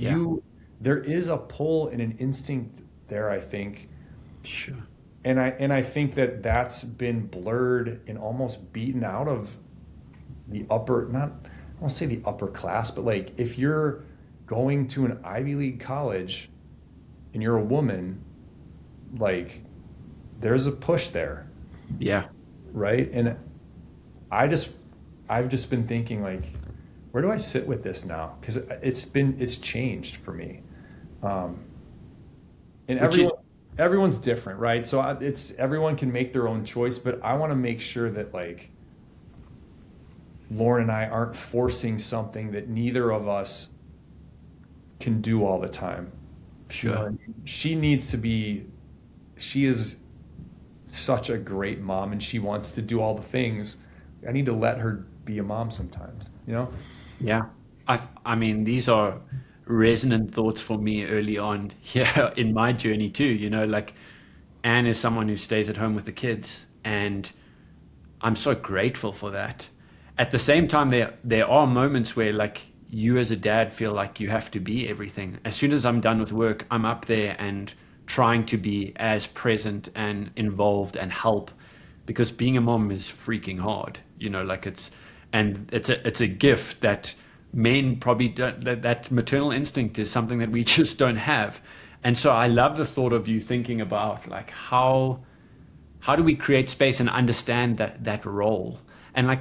there is a pull and an instinct there, I think. Sure. And I think that that's been blurred and almost beaten out of the I won't say the upper class, but like, if you're going to an Ivy League college and you're a woman, like, there's a push there. Yeah. Right. And I've just been thinking, like, where do I sit with this now? Because it's changed for me. And everyone's different, right? So everyone can make their own choice, but I want to make sure that, like, Lauren and I aren't forcing something that neither of us can do all the time. Sure. You know, she is such a great mom and she wants to do all the things. I need to let her be a mom sometimes, you know? Yeah. I mean, these are resonant thoughts for me early on here in my journey too. You know, like, Anne is someone who stays at home with the kids, and I'm so grateful for that. At the same time, there are moments where, like, you as a dad feel like you have to be everything. As soon as I'm done with work, I'm up there and trying to be as present and involved and help, because being a mom is freaking hard. You know, like, it's a gift that men probably don't. That maternal instinct is something that we just don't have. And so I love the thought of you thinking about, like, how do we create space and understand that role? And, like,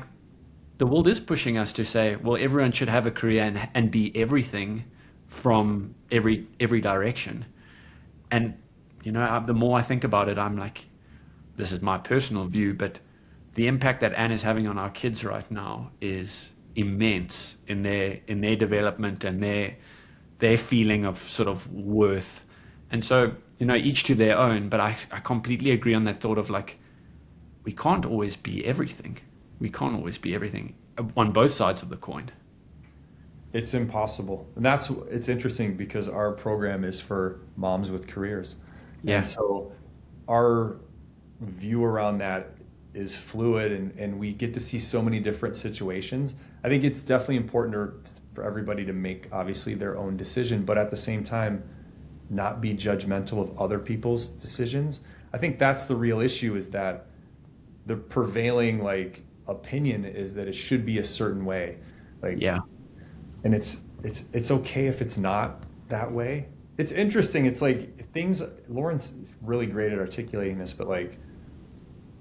the world is pushing us to say, well, everyone should have a career and be everything from every direction. And, you know, the more I think about it, I'm like, this is my personal view, but the impact that Anne is having on our kids right now is immense in their development and their feeling of sort of worth. And so, you know, each to their own, but I completely agree on that thought of, like, we can't always be everything. We can't always be everything on both sides of the coin. It's impossible. And it's interesting because our program is for moms with careers. Yeah. And so our view around that is fluid, and we get to see so many different situations. I think it's definitely important for everybody to make, obviously, their own decision, but at the same time, not be judgmental of other people's decisions. I think that's the real issue, is that the prevailing, like, opinion is that it should be a certain way. Like, yeah. And it's okay if it's not that way. It's interesting. It's like Lauren's really great at articulating this, but, like,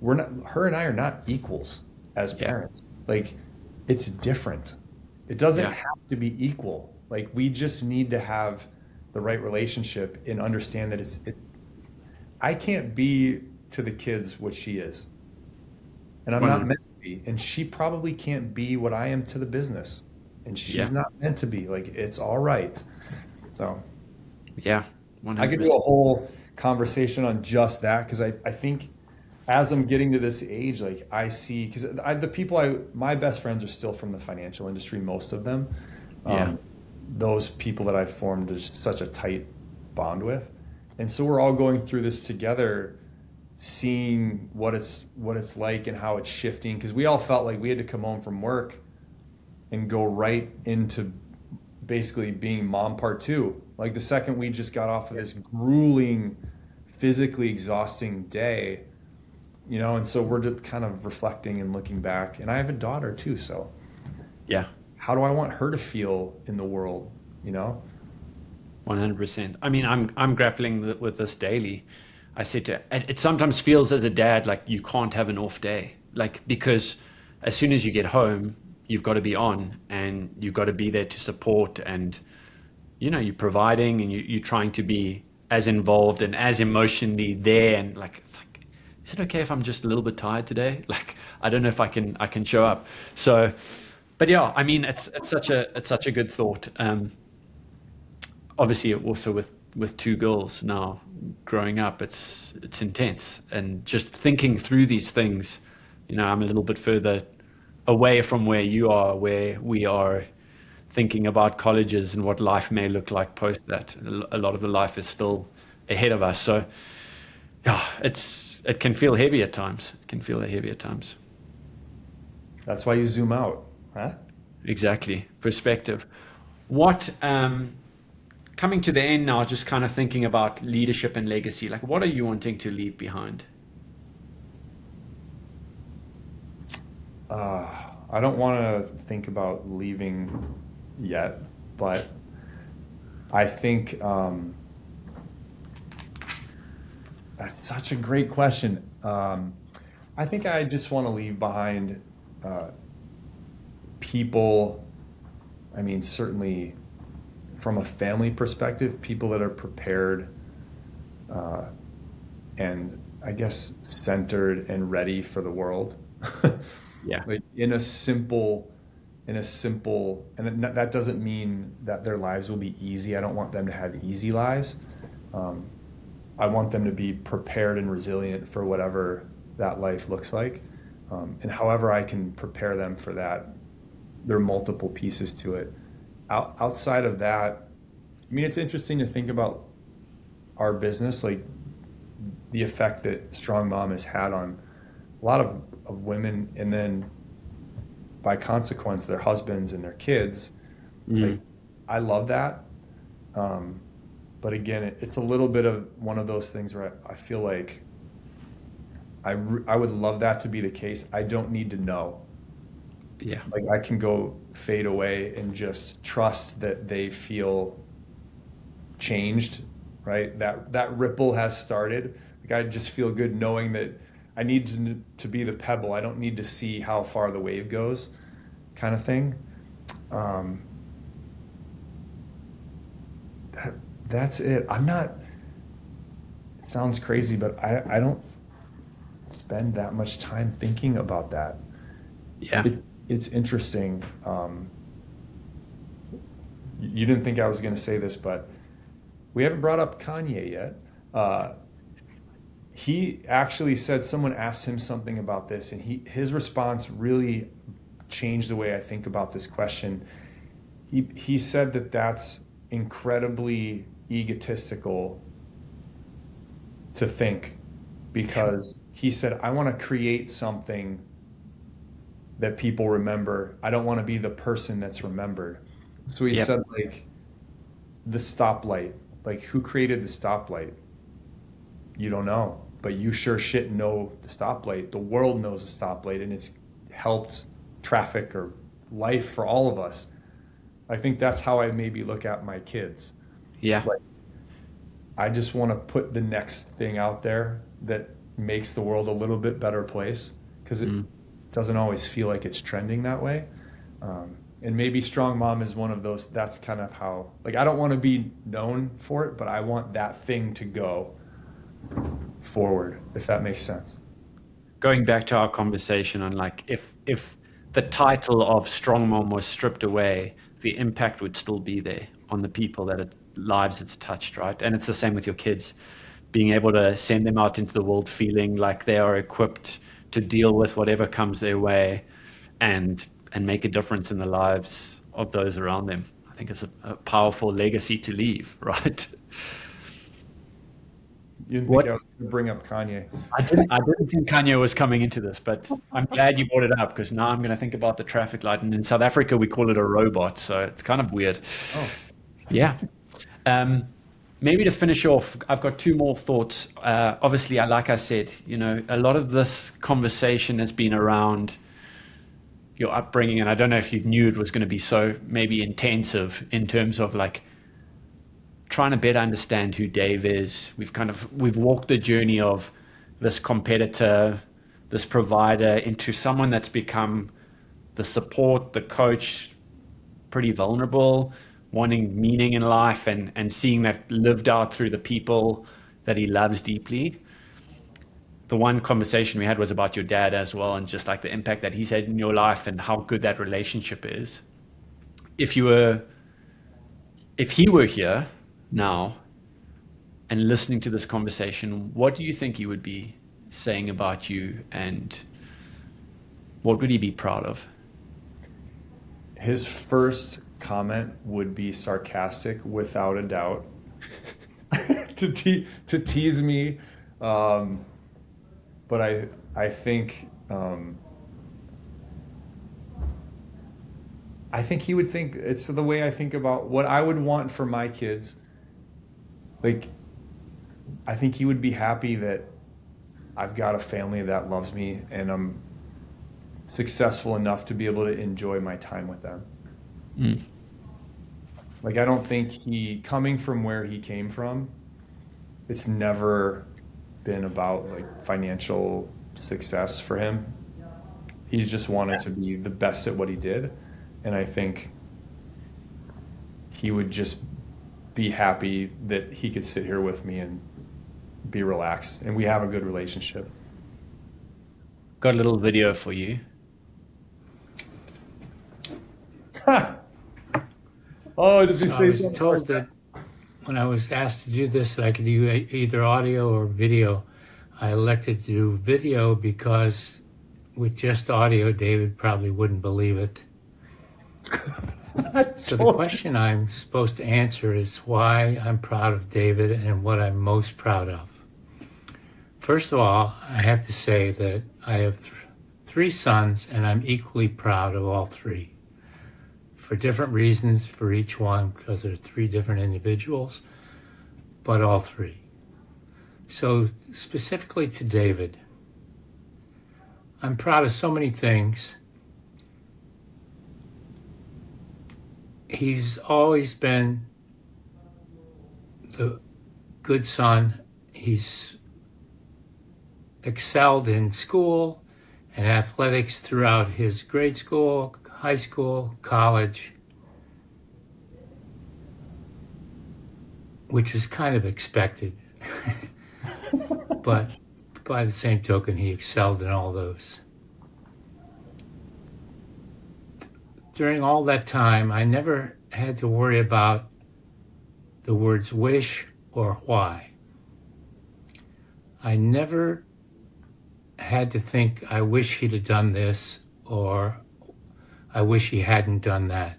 her and I are not equals as parents. Like, it's different. It doesn't have to be equal. Like, we just need to have the right relationship and understand that I can't be to the kids what she is. And I'm not meant to be. And she probably can't be what I am to the business. And she's not meant to be. Like, it's all right. So, yeah, 100%. I could do a whole conversation on just that, because I think as I'm getting to this age, like, I see, because my best friends are still from the financial industry, most of them. Those people that I've formed such a tight bond with. And so we're all going through this together, seeing what it's like and how it's shifting, because we all felt like we had to come home from work and go right into basically being mom part two. Like, the second we just got off of this grueling, physically exhausting day, you know, and so we're just kind of reflecting and looking back. And I have a daughter too, so how do I want her to feel in the world, you know? 100%. I mean, I'm grappling with this daily. I said to, it sometimes feels as a dad like you can't have an off day, like, because as soon as you get home, you've got to be on, and you've got to be there to support, and, you know, you're providing, and you're trying to be as involved and as emotionally there. And, like, it's like, is it okay if I'm just a little bit tired today? Like, I don't know if I can show up. So, but yeah, I mean, it's such a good thought. Obviously, also with two girls now growing up, it's intense, and just thinking through these things. You know, I'm a little bit further away from where you are, where we are thinking about colleges and what life may look like post that. A lot of the life is still ahead of us. So yeah, it can feel heavy at times. It can feel heavy at times. That's why you zoom out, huh? Exactly. Perspective. What, coming to the end now, just kind of thinking about leadership and legacy, like what are you wanting to leave behind? I don't want to think about leaving yet, but I think that's such a great question. I think I just want to leave behind people. I mean, certainly from a family perspective, people that are prepared and I guess centered and ready for the world. Yeah. Like and that doesn't mean that their lives will be easy. I don't want them to have easy lives. I want them to be prepared and resilient for whatever that life looks like. And however I can prepare them for that, there are multiple pieces to it. Outside of that, I mean, it's interesting to think about our business, like the effect that Strong Mom has had on a lot of women, and then by consequence, their husbands and their kids. Like, I love that. But again, it's a little bit of one of those things where I feel like I would love that to be the case. I don't need to know. Yeah. Like I can go fade away and just trust that they feel changed, right? That ripple has started. Like I just feel good knowing that I need to be the pebble. I don't need to see how far the wave goes, kind of thing. That's it. It sounds crazy, but I don't spend that much time thinking about that. Yeah. It's interesting. You didn't think I was going to say this, but we haven't brought up Kanye yet. He actually said, someone asked him something about this, and his response really changed the way I think about this question. He said that that's incredibly egotistical to think, because he said, I want to create something that people remember. I don't want to be the person that's remembered. So he said, like, the stoplight, like, who created the stoplight? You don't know, but you sure shit know the stoplight. The world knows the stoplight, and it's helped traffic or life for all of us. I think that's how I maybe look at my kids. Yeah. Like, I just want to put the next thing out there that makes the world a little bit better place, because it doesn't always feel like it's trending that way. And maybe Strong Mom is one of those. That's kind of how, like, I don't want to be known for it, but I want that thing to go forward, if that makes sense. Going back to our conversation on, like, if the title of Strong Mom was stripped away, the impact would still be there on the people lives it's touched, right? And it's the same with your kids, being able to send them out into the world feeling like they are equipped to deal with whatever comes their way and make a difference in the lives of those around them. I think it's a powerful legacy to leave, right? You didn't think I was going to bring up Kanye. I didn't think Kanye was coming into this, but I'm glad you brought it up, because now I'm going to think about the traffic light. And in South Africa, we call it a robot, so it's kind of weird. Oh. Yeah. Maybe to finish off, I've got two more thoughts. Obviously, like I said, a lot of this conversation has been around your upbringing, and I don't know if you knew it was going to be so maybe intensive in terms of, like, trying to better understand who Dave is. We've walked the journey of this competitor, this provider, into someone that's become the support, the coach, pretty vulnerable, wanting meaning in life, and seeing that lived out through the people that he loves deeply. The one conversation we had was about your dad as well, and just like the impact that he's had in your life and how good that relationship is. If he were here now and listening to this conversation, what do you think he would be saying about you, and what would he be proud of? His first comment would be sarcastic, without a doubt, to tease me. But I think I think he would think it's the way I think about what I would want for my kids. Like, I think he would be happy that I've got a family that loves me and I'm successful enough to be able to enjoy my time with them. Mm. Like, I don't think coming from where he came from, it's never been about like financial success for him. He just wanted to be the best at what he did. And I think he would just be happy that he could sit here with me and be relaxed. And we have a good relationship. Got a little video for you. Oh, did you So I say was something? told that when I was asked to do this, that I could do either audio or video. I elected to do video because with just audio, David probably wouldn't believe it. So the question I'm supposed to answer is why I'm proud of David and what I'm most proud of. First of all, I have to say that I have three sons and I'm equally proud of all three. For different reasons for each one, because they're three different individuals, but all three. So specifically to David, I'm proud of so many things. He's always been the good son. He's excelled in school and athletics throughout his grade school, high school, college, which was kind of expected. But by the same token, he excelled in all those. During all that time, I never had to worry about the words wish or why. I never had to think, I wish he'd have done this, or I wish he hadn't done that.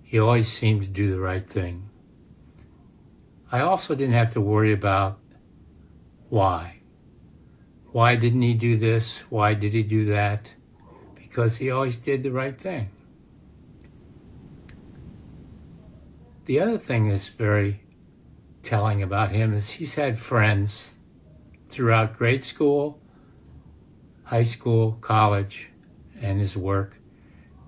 He always seemed to do the right thing. I also didn't have to worry about why. Why didn't he do this? Why did he do that? Because he always did the right thing. The other thing that's very telling about him is he's had friends throughout grade school, high school, college, and his work,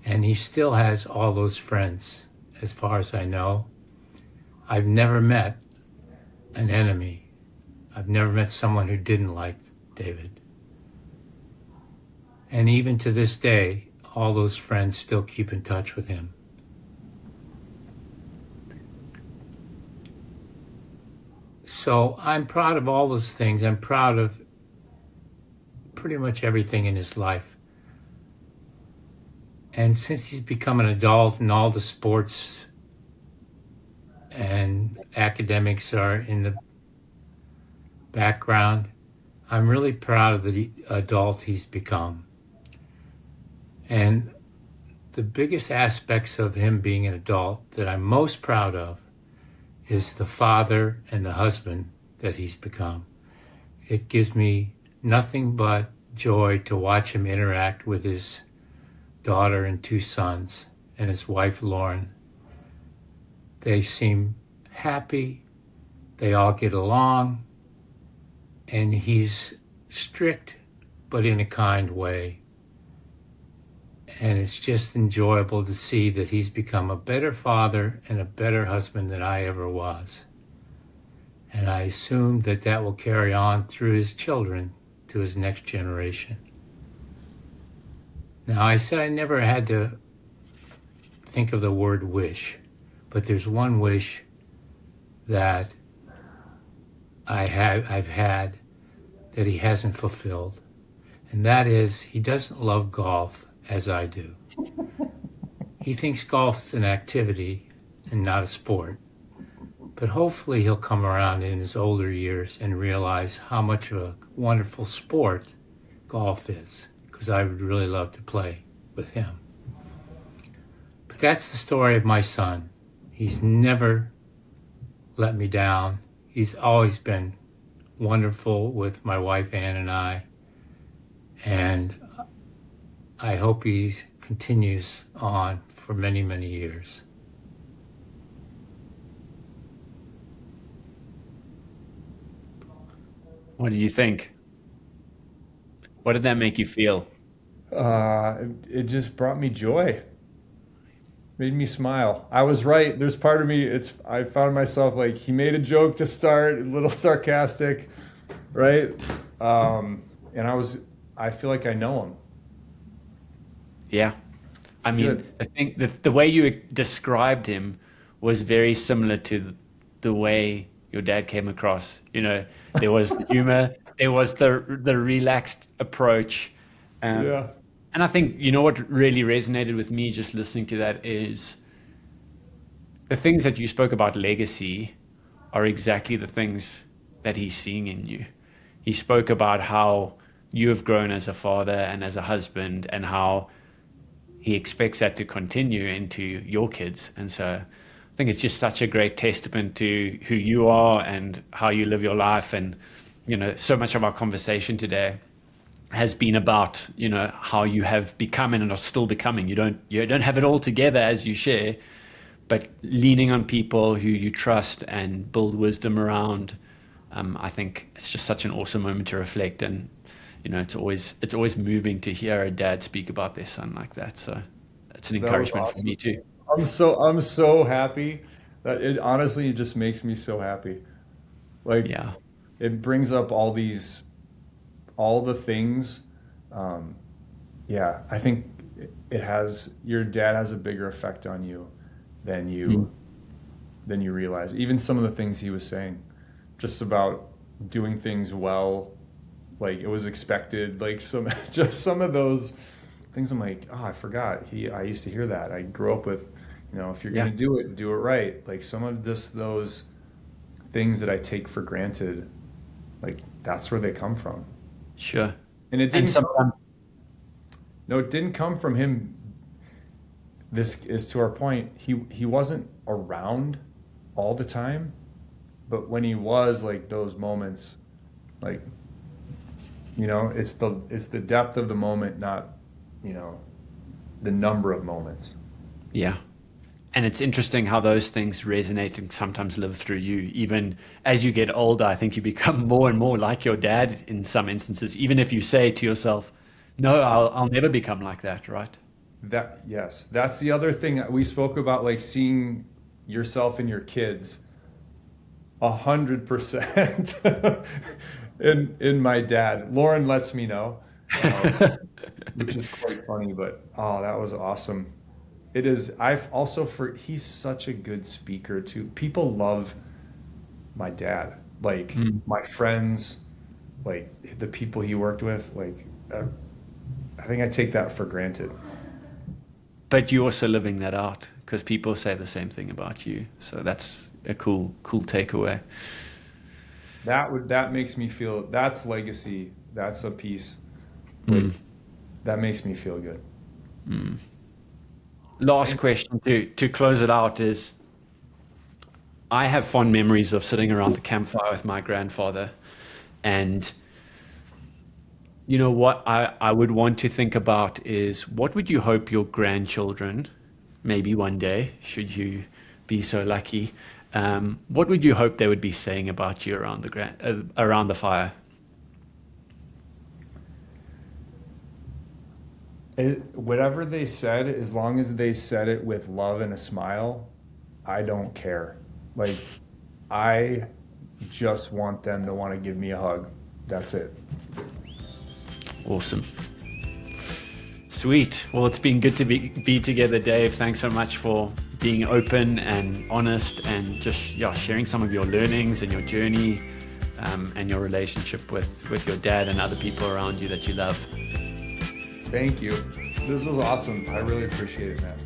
and he still has all those friends, as far as I know. I've never met an enemy. I've never met someone who didn't like David. And even to this day, all those friends still keep in touch with him. So I'm proud of all those things. I'm proud of pretty much everything in his life. And since he's become an adult and all the sports and academics are in the background, I'm really proud of the adult he's become. And the biggest aspects of him being an adult that I'm most proud of is the father and the husband that he's become. It gives me nothing but joy to watch him interact with his daughter and two sons and his wife, Lauren. They seem happy. They all get along. And he's strict, but in a kind way. And it's just enjoyable to see that he's become a better father and a better husband than I ever was. And I assume that that will carry on through his children to his next generation. Now, I said I never had to think of the word wish, but there's one wish that I've had that he hasn't fulfilled, and that is he doesn't love golf as I do. He thinks golf is an activity and not a sport, but hopefully he'll come around in his older years and realize how much of a wonderful sport golf is, because I would really love to play with him. But that's the story of my son. He's never let me down. He's always been wonderful with my wife Ann and I, and I hope he continues on for many, many years. What do you think? What did that make you feel? It just brought me joy. Made me smile. I was right. There's part of me, I found myself like, he made a joke to start, a little sarcastic, right? And I feel like I know him. Yeah. I mean, Good. I think the way you described him was very similar to the way your dad came across. You know, there was the humor, there was the relaxed approach. Yeah. And I think, you know, what really resonated with me just listening to that is the things that you spoke about legacy are exactly the things that he's seeing in you. He spoke about how you have grown as a father and as a husband, and how he expects that to continue into your kids. And so I think it's just such a great testament to who you are and how you live your life. And, you know, so much of our conversation today has been about, you know, how you have become and are still becoming. You don't have it all together as you share, but leaning on people who you trust and build wisdom around. I think it's just such an awesome moment to reflect. And, you know, it's always moving to hear a dad speak about their son like that. So it's an That was encouragement for awesome. me too. I'm so happy that it honestly, it just makes me so happy. Like, Yeah. it brings up all the things. Yeah, I think your dad has a bigger effect on you than you realize. Even some of the things he was saying, just about doing things well, like it was expected, like some of those things. I'm like, oh, I forgot. I used to hear that. I grew up with, you know, if you're Yeah. gonna do it right. Like some of those things that I take for granted, like that's where they come from. Sure. And it And didn't come, sometimes, no, it didn't come from him. This is to our point. He wasn't around all the time, but when he was, like those moments, like, you know, it's the depth of the moment, not, you know, the number of moments. yeah. And it's interesting how those things resonate and sometimes live through you. Even as you get older, I think you become more and more like your dad in some instances, even if you say to yourself, no, I'll never become like that, right? Yes, that's the other thing that we spoke about, like seeing yourself in your kids 100% in my dad. Lauren lets me know, which is quite funny, but oh, that was awesome. It is. He's such a good speaker too. People love my dad, like Mm. my friends, like the people he worked with, like I think I take that for granted. But you're also living that out because people say the same thing about you. So that's a cool takeaway. That makes me feel, that's legacy. That's a piece. Like that makes me feel good. Last question to close it out is, I have fond memories of sitting around the campfire with my grandfather. And you know what I would want to think about is, what would you hope your grandchildren, maybe one day, should you be so lucky, what would you hope they would be saying about you around around the fire? Whatever they said, as long as they said it with love and a smile, I don't care. Like, I just want them to want to give me a hug. That's it. Awesome. Sweet. Well, it's been good to be together, Dave. Thanks so much for being open and honest and just sharing some of your learnings and your journey, and your relationship with your dad and other people around you that you love. Thank you. This was awesome. I really appreciate it, man.